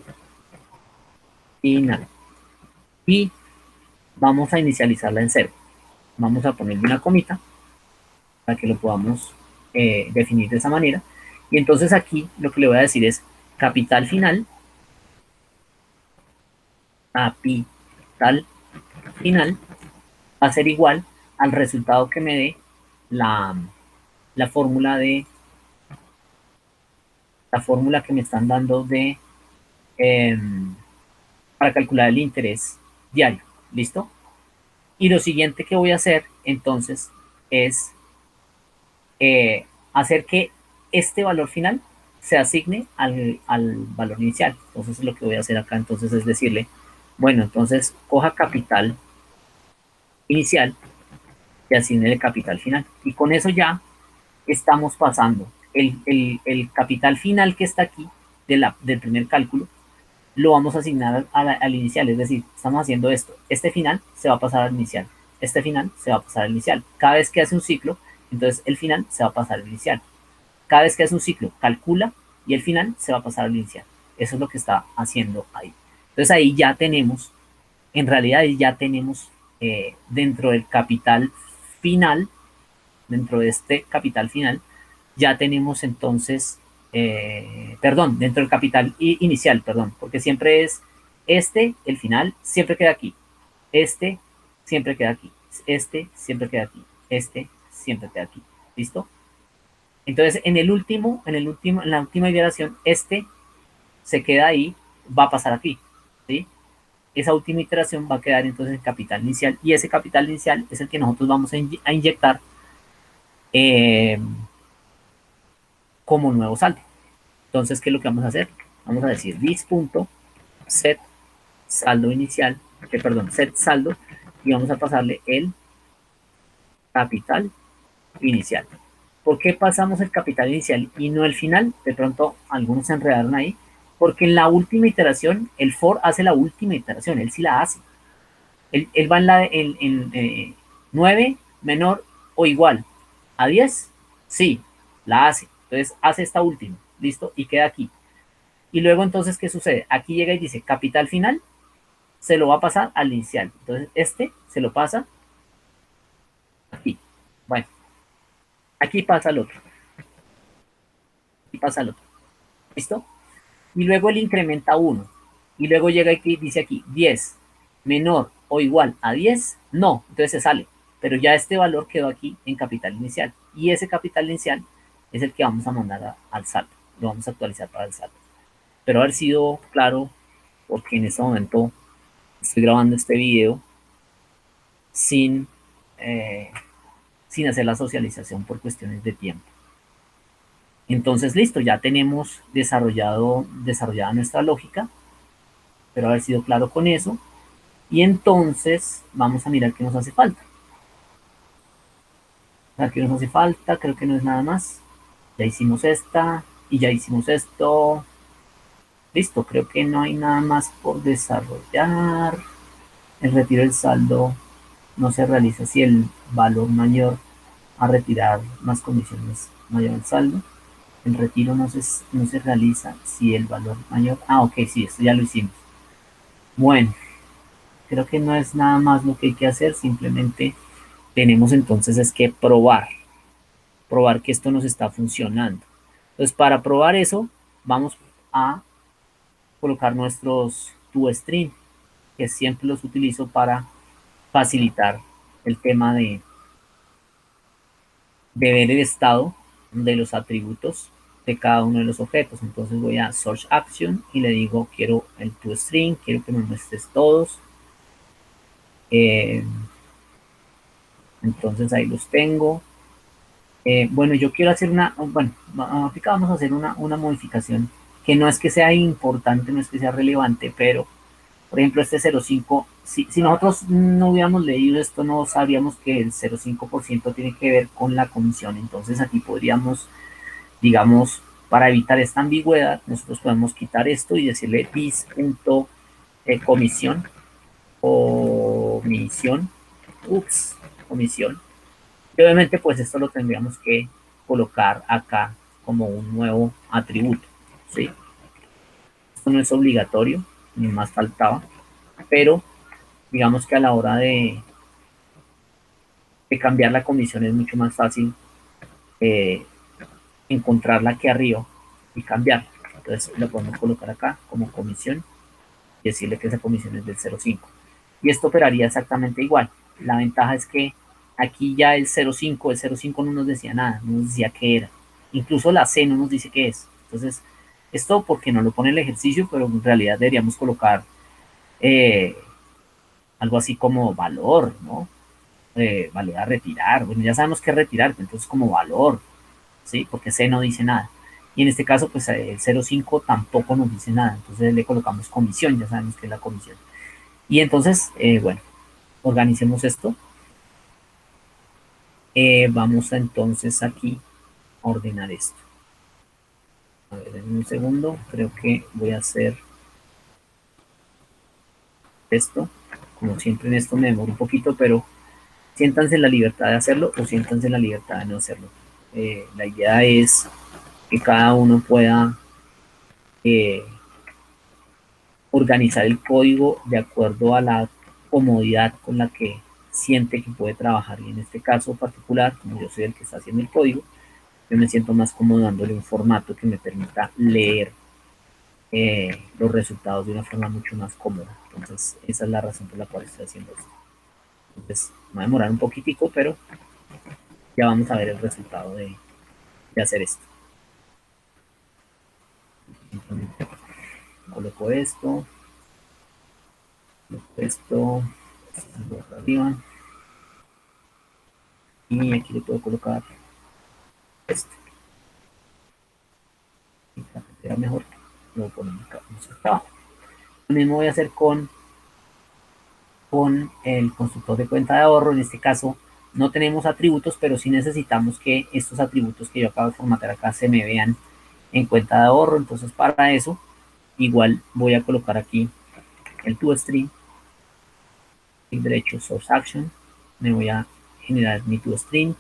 Y vamos a inicializarla en 0. Vamos a ponerle una comita para que lo podamos definir de esa manera. Y entonces aquí lo que le voy a decir es capital final va a ser igual al resultado que me dé la fórmula que me están dando de para calcular el interés diario. ¿Listo? Y lo siguiente que voy a hacer entonces es hacer que este valor final se asigne al valor inicial. Entonces lo que voy a hacer acá entonces es decirle, bueno, entonces coja capital inicial y asigne el capital final. Y con eso ya estamos pasando el capital final que está aquí del primer cálculo, lo vamos a asignar al inicial, es decir, estamos haciendo esto, este final se va a pasar al inicial, este final se va a pasar al inicial. Cada vez que hace un ciclo, entonces el final se va a pasar al inicial. Cada vez que hace un ciclo, calcula y el final se va a pasar al inicial. Eso es lo que está haciendo ahí. Entonces ahí ya tenemos, en realidad ya tenemos dentro del capital final, dentro de este capital final, ya tenemos entonces, dentro del capital inicial, porque siempre es el final siempre queda aquí, este siempre queda aquí, este siempre queda aquí, este siempre queda aquí, ¿listo? Entonces en la última iteración, este se queda ahí, va a pasar aquí, ¿sí? Esa última iteración va a quedar entonces en capital inicial, y ese capital inicial es el que nosotros vamos a inyectar como nuevo saldo. Entonces, ¿qué es lo que vamos a hacer? Vamos a decir this.set saldo inicial, set saldo, y vamos a pasarle el capital inicial. ¿Por qué pasamos el capital inicial y no el final? De pronto algunos se enredaron ahí, porque en la última iteración, el for hace la última iteración, él sí la hace. Él va en 9 menor o igual a 10, sí, la hace. Entonces hace esta última, listo, y queda aquí. Y luego entonces, ¿qué sucede? Aquí llega y dice capital final, se lo va a pasar al inicial. Entonces este se lo pasa aquí. Bueno, aquí pasa el otro. Aquí pasa el otro. ¿Listo? Y luego él incrementa 1. Y luego llega aquí y dice aquí 10 menor o igual a 10, no, entonces se sale. Pero ya este valor quedó aquí en capital inicial. Y ese capital inicial es el que vamos a mandar al saldo. Lo vamos a actualizar para el saldo. Pero haber sido claro, porque en este momento estoy grabando este video sin, sin hacer la socialización por cuestiones de tiempo. Entonces, listo, ya tenemos desarrollada nuestra lógica. Espero haber sido claro con eso. Y entonces vamos a mirar qué nos hace falta. ¿Qué nos hace falta? Creo que no es nada más. Ya hicimos esta y ya hicimos esto. Listo, creo que no hay nada más por desarrollar. El retiro del saldo no se realiza si el valor mayor a retirar más condiciones mayor al saldo. El retiro no se realiza si el valor mayor... Ah, ok, sí, esto ya lo hicimos. Bueno, creo que no es nada más lo que hay que hacer, simplemente tenemos entonces es que probar que esto nos está funcionando. Entonces, para probar eso, vamos a colocar nuestros toString, que siempre los utilizo para facilitar el tema de ver el estado de los atributos de cada uno de los objetos. Entonces voy a Search Action y le digo, quiero el toString, quiero que me muestres todos. Entonces ahí los tengo. Bueno, yo quiero hacer vamos a hacer una modificación que no es que sea importante, no es que sea relevante, pero Por ejemplo, este 0,5, si nosotros no hubiéramos leído esto, no sabríamos que el 0,5% tiene que ver con la comisión. Entonces aquí podríamos, digamos, para evitar esta ambigüedad, nosotros podemos quitar esto y decirle dis.comisión, comisión, comisión. Y obviamente pues esto lo tendríamos que colocar acá como un nuevo atributo, ¿sí? Esto no es obligatorio, ni más faltaba, pero digamos que a la hora de cambiar la comisión es mucho más fácil eh, encontrarla aquí arriba y cambiarla. Entonces lo podemos colocar acá como comisión y decirle que esa comisión es del 0,5. Y esto operaría exactamente igual. La ventaja es que aquí ya el 0,5 no nos decía nada, no nos decía qué era. Incluso la C no nos dice qué es. Entonces, esto porque no lo pone el ejercicio, pero en realidad deberíamos colocar eh, algo así como valor, ¿no? Valor a retirar. Bueno, ya sabemos qué es retirar, entonces como valor, ¿sí? Porque C no dice nada. Y en este caso, pues el 0,5 tampoco nos dice nada. Entonces le colocamos comisión, ya sabemos que es la comisión. Y entonces, bueno, organicemos esto. Vamos a entonces aquí a ordenar esto. A ver, en un segundo, creo que voy a hacer esto. Como siempre en esto me demoro un poquito, pero siéntanse en la libertad de hacerlo o siéntanse en la libertad de no hacerlo. La idea es que cada uno pueda eh, organizar el código de acuerdo a la comodidad con la que siente que puede trabajar. Y en este caso particular, como yo soy el que está haciendo el código, yo me siento más cómodo dándole un formato que me permita leer los resultados de una forma mucho más cómoda. Entonces, esa es la razón por la cual estoy haciendo esto. Entonces, me va a demorar un poquitico, pero ya vamos a ver el resultado de hacer esto. Entonces, coloco esto, arriba, y aquí le puedo colocar esto. Y para que sea mejor, lo ponemos acá, abajo. Lo mismo voy a hacer con el constructor de cuenta de ahorro. En este caso no tenemos atributos, pero sí necesitamos que estos atributos que yo acabo de formatear acá se me vean en cuenta de ahorro. Entonces para eso igual voy a colocar aquí el toString, clic derecho, source action, me voy a generar mi toString.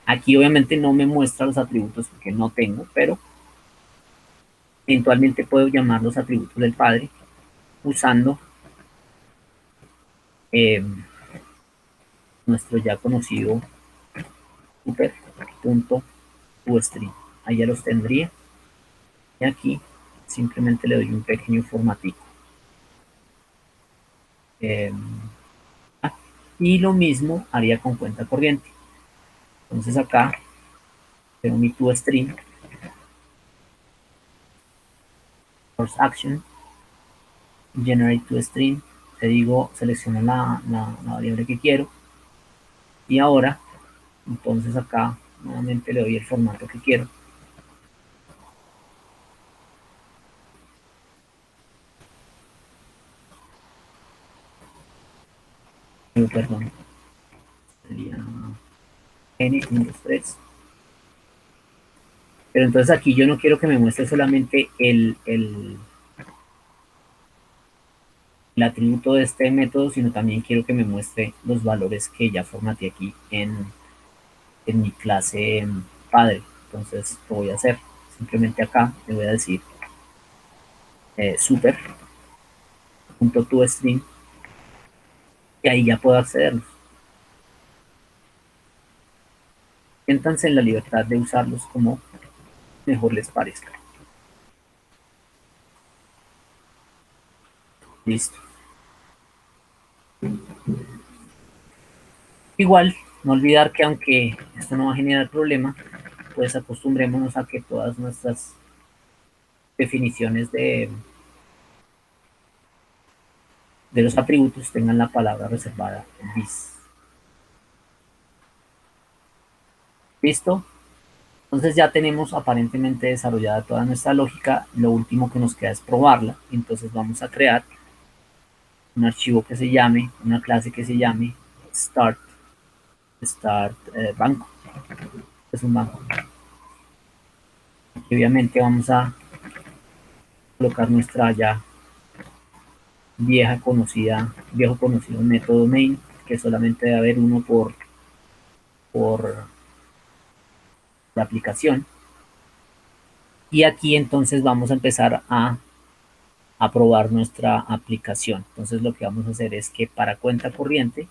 Aquí obviamente no me muestra los atributos porque no tengo, pero eventualmente puedo llamar los atributos del padre usando nuestro ya conocido super.toString. Ahí ya los tendría. Y aquí simplemente le doy un pequeño formatico. Y lo mismo haría con cuenta corriente. Entonces acá tengo mi toString, source action, generate toString, le digo, selecciono la variable que quiero. Y ahora, entonces acá nuevamente le doy el formato que quiero. Perdón, sería N123. Pero entonces aquí yo no quiero que me muestre solamente el atributo de este método, sino también quiero que me muestre los valores que ya formateé aquí en mi clase padre. Entonces lo voy a hacer. Simplemente acá le voy a decir super.toString y ahí ya puedo accederlos. Siéntanse en la libertad de usarlos como mejor les parezca. Listo. Igual, no olvidar que aunque esto no va a generar problema, pues acostumbrémonos a que todas nuestras definiciones de los atributos tengan la palabra reservada this. ¿Listo? Entonces ya tenemos aparentemente desarrollada toda nuestra lógica. Lo último que nos queda es probarla. Entonces vamos a crear un archivo que se llame, una clase que se llame start banco. Es un banco. Y obviamente vamos a colocar nuestra ya viejo conocido método main, que solamente debe haber uno por la aplicación. Y aquí entonces vamos a empezar a probar nuestra aplicación. Entonces lo que vamos a hacer es que para cuenta corriente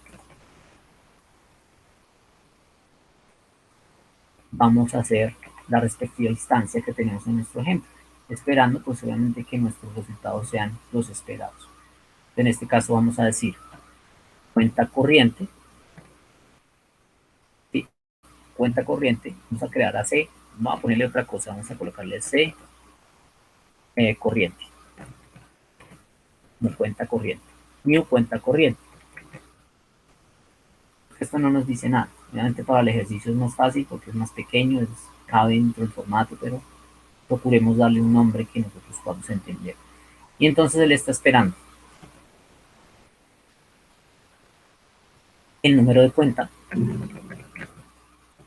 vamos a hacer la respectiva instancia que tenemos en nuestro ejemplo, esperando pues obviamente que nuestros resultados sean los esperados. En este caso vamos a decir cuenta corriente, ¿sí? Cuenta corriente, vamos a crear a C, vamos a ponerle otra cosa, vamos a colocarle C corriente, como cuenta corriente, new cuenta corriente. Esto no nos dice nada, obviamente para el ejercicio es más fácil porque es más pequeño, cabe dentro del formato, pero procuremos darle un nombre que nosotros podamos entender. Y entonces él está esperando el número de cuenta,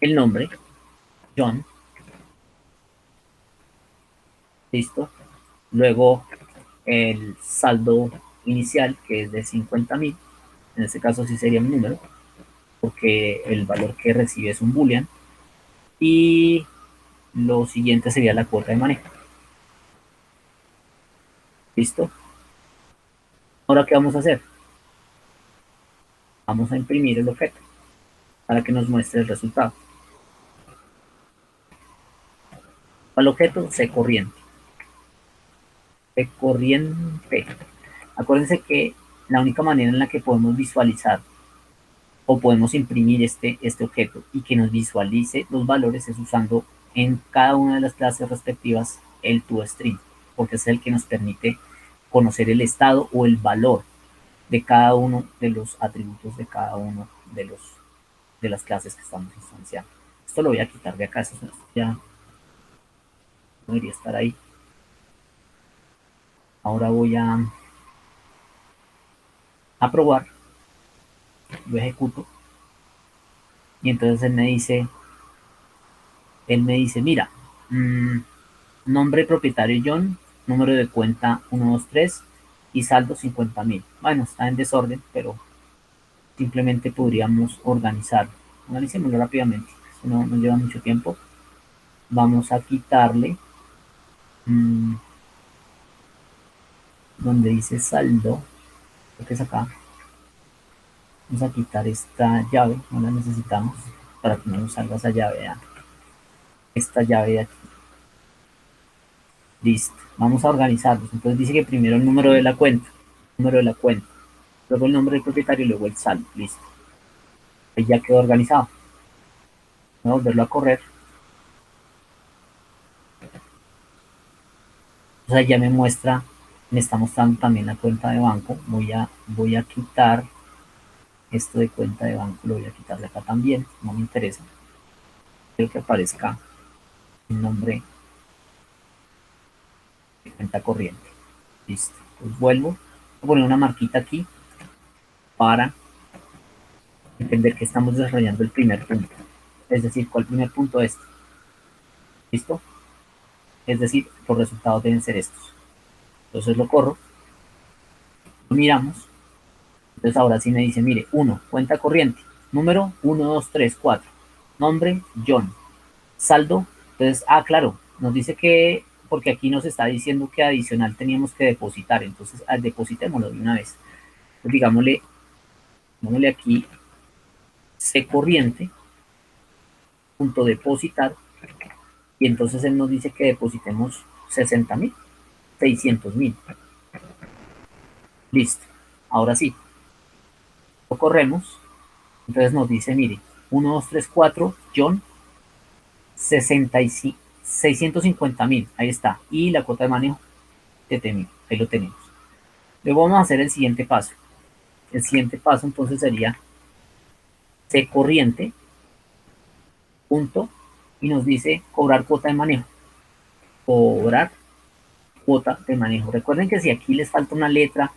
el nombre, John, listo. Luego el saldo inicial, que es de 50.000, en este caso sí sería un número, porque el valor que recibe es un boolean. Y lo siguiente sería la cuota de manejo. ¿Listo? Ahora, ¿qué vamos a hacer? Vamos a imprimir el objeto para que nos muestre el resultado. Al objeto, C corriente. C corriente. Acuérdense que la única manera en la que podemos visualizar o podemos imprimir este objeto y que nos visualice los valores es usando en cada una de las clases respectivas el toString, porque es el que nos permite conocer el estado o el valor de cada uno de los atributos de cada uno de las clases que estamos instanciando. Esto lo voy a quitar de acá, eso ya no debería estar ahí. Ahora voy a probar, lo ejecuto y entonces él me dice, mira, nombre propietario John, número de cuenta 123 y saldo 50.000. Bueno, está en desorden, pero simplemente podríamos organizarlo. Analicémoslo rápidamente, eso no nos lleva mucho tiempo. Vamos a quitarle donde dice saldo, creo que es acá. Vamos a quitar esta llave, no la necesitamos para que no nos salga esa llave. Esta llave de aquí. Listo. Vamos a organizarlos. Entonces dice que primero el número de la cuenta, luego el nombre del propietario y luego el saldo. Listo. Ahí ya quedó organizado. Voy a volverlo a correr. O sea, ya me muestra, me está mostrando también la cuenta de banco. Voy a quitar esto de cuenta de banco, lo voy a quitar de acá también, no me interesa. Quiero que aparezca el nombre de cuenta corriente. Listo. Pues vuelvo a poner una marquita aquí para entender que estamos desarrollando el primer punto. Es decir, ¿cuál primer punto es? ¿Listo? Es decir, los resultados deben ser estos. Entonces lo corro, lo miramos. Entonces ahora sí me dice, mire, 1, cuenta corriente, número 1, 2, 3, 4, nombre John, saldo. Entonces, claro, nos dice que, porque aquí nos está diciendo que adicional teníamos que depositar, entonces depositémoslo de una vez. Entonces, digámosle aquí C corriente, punto depositar, y entonces él nos dice que depositemos 60.000, 600.000. Listo. Ahora sí, lo corremos. Entonces nos dice, mire, 1, 2, 3, 4, John, 65, 650.000. Ahí está. Y la cuota de manejo, 7.000. Ahí lo tenemos. Luego vamos a hacer el siguiente paso. El siguiente paso entonces sería C corriente, punto, y nos dice cobrar cuota de manejo. Cobrar cuota de manejo. Recuerden que si aquí les falta una letra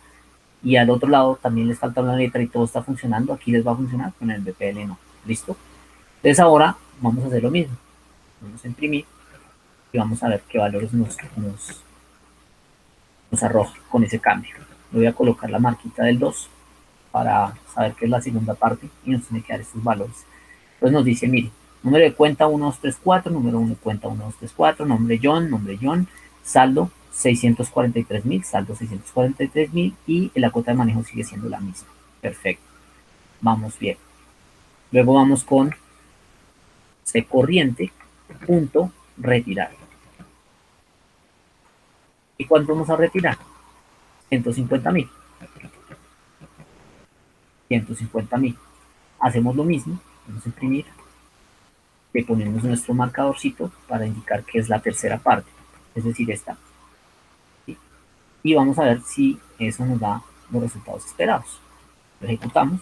y al otro lado también les falta una letra y todo está funcionando, aquí les va a funcionar, con el BPL no. ¿Listo? Entonces ahora vamos a hacer lo mismo. Vamos a imprimir y vamos a ver qué valores nos arroja con ese cambio. Le voy a colocar la marquita del 2 para saber qué es la segunda parte y nos tiene que dar estos valores. Entonces nos dice, mire, número de cuenta 1234, número 1 de cuenta 1234, nombre John, saldo 643.000, saldo 643.000 y la cuota de manejo sigue siendo la misma. Perfecto, vamos bien. Luego vamos con C corriente, punto, retirar. ¿Y cuánto vamos a retirar? 150.000. 150.000. Hacemos lo mismo, vamos a imprimir, le ponemos nuestro marcadorcito para indicar que es la tercera parte, es decir, esta. ¿Sí? Y vamos a ver si eso nos da los resultados esperados. Lo ejecutamos.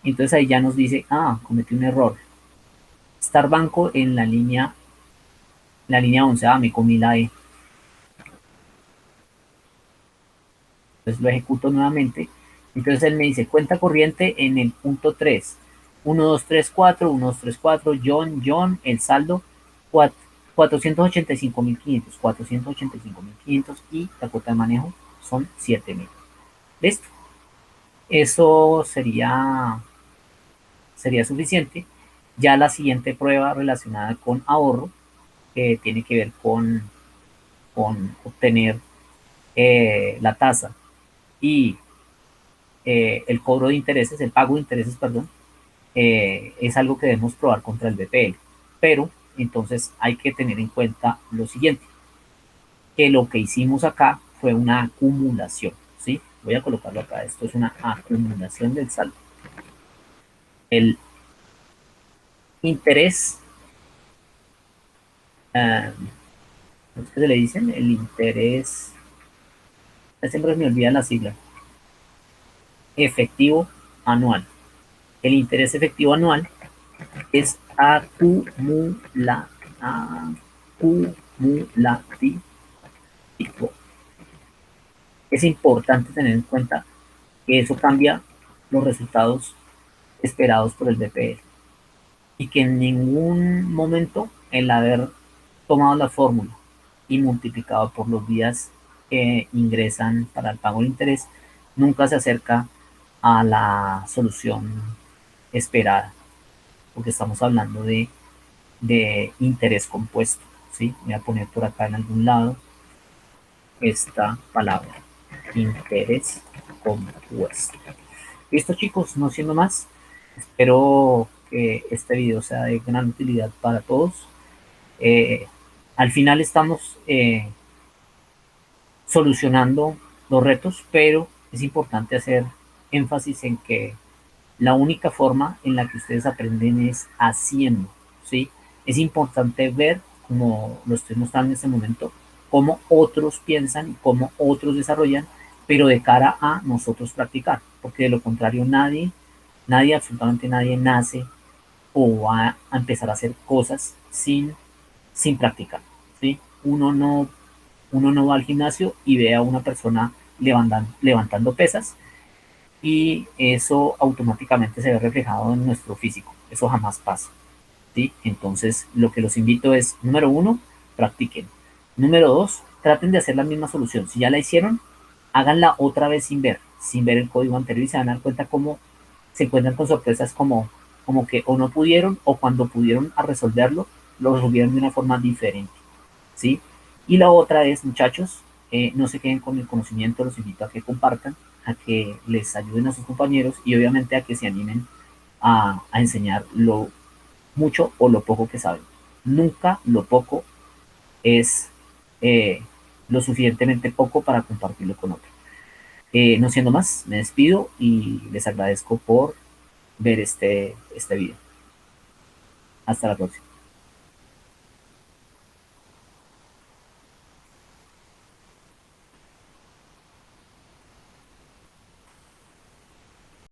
Entonces ahí ya nos dice, cometí un error. Star Banco en la línea 11, me comí la E. Entonces lo ejecuto nuevamente. Entonces él me dice, cuenta corriente en el punto 3. 1234, 1234, John, el saldo 485.500, 485.500 y la cuota de manejo son 7.000. ¿Listo? Eso sería suficiente. Ya la siguiente prueba relacionada con ahorro, que tiene que ver con obtener la tasa y el cobro de intereses, el pago de intereses, perdón, es algo que debemos probar contra el BPL. Pero entonces hay que tener en cuenta lo siguiente, que lo que hicimos acá fue una acumulación, ¿sí? Voy a colocarlo acá, esto es una acumulación del saldo. El interés, ¿cómo es que se le dicen? El interés, siempre me olvida la sigla, efectivo anual. El interés efectivo anual es acumulativo. Es importante tener en cuenta que eso cambia los resultados esperados por el BPL y que en ningún momento el haber tomado la fórmula y multiplicado por los días que ingresan para el pago de interés nunca se acerca a la solución esperada, porque estamos hablando de interés compuesto, ¿sí? Voy a poner por acá en algún lado esta palabra, interés compuesto. Listo, chicos, no siendo más, espero que este video sea de gran utilidad para todos. Al final estamos solucionando los retos, pero es importante hacer énfasis en que la única forma en la que ustedes aprenden es haciendo, ¿sí? Es importante ver, como lo estoy mostrando en este momento, cómo otros piensan y cómo otros desarrollan, pero de cara a nosotros practicar, porque de lo contrario nadie, absolutamente nadie nace o va a empezar a hacer cosas sin practicar, ¿sí? Uno no va al gimnasio y ve a una persona levantando pesas y eso automáticamente se ve reflejado en nuestro físico. Eso jamás pasa, ¿sí? Entonces, lo que los invito es, número 1, practiquen. Número 2, traten de hacer la misma solución. Si ya la hicieron, háganla otra vez sin ver el código anterior y se van a dar cuenta cómo se encuentran con sorpresas como que o no pudieron o cuando pudieron a resolverlo, lo resolvieron de una forma diferente, ¿sí? Y la otra es, muchachos, no se queden con el conocimiento, los invito a que compartan, a que les ayuden a sus compañeros y obviamente a que se animen a enseñar lo mucho o lo poco que saben. Nunca lo poco es lo suficientemente poco para compartirlo con otros. No siendo más, me despido y les agradezco por ver este video. Hasta la próxima.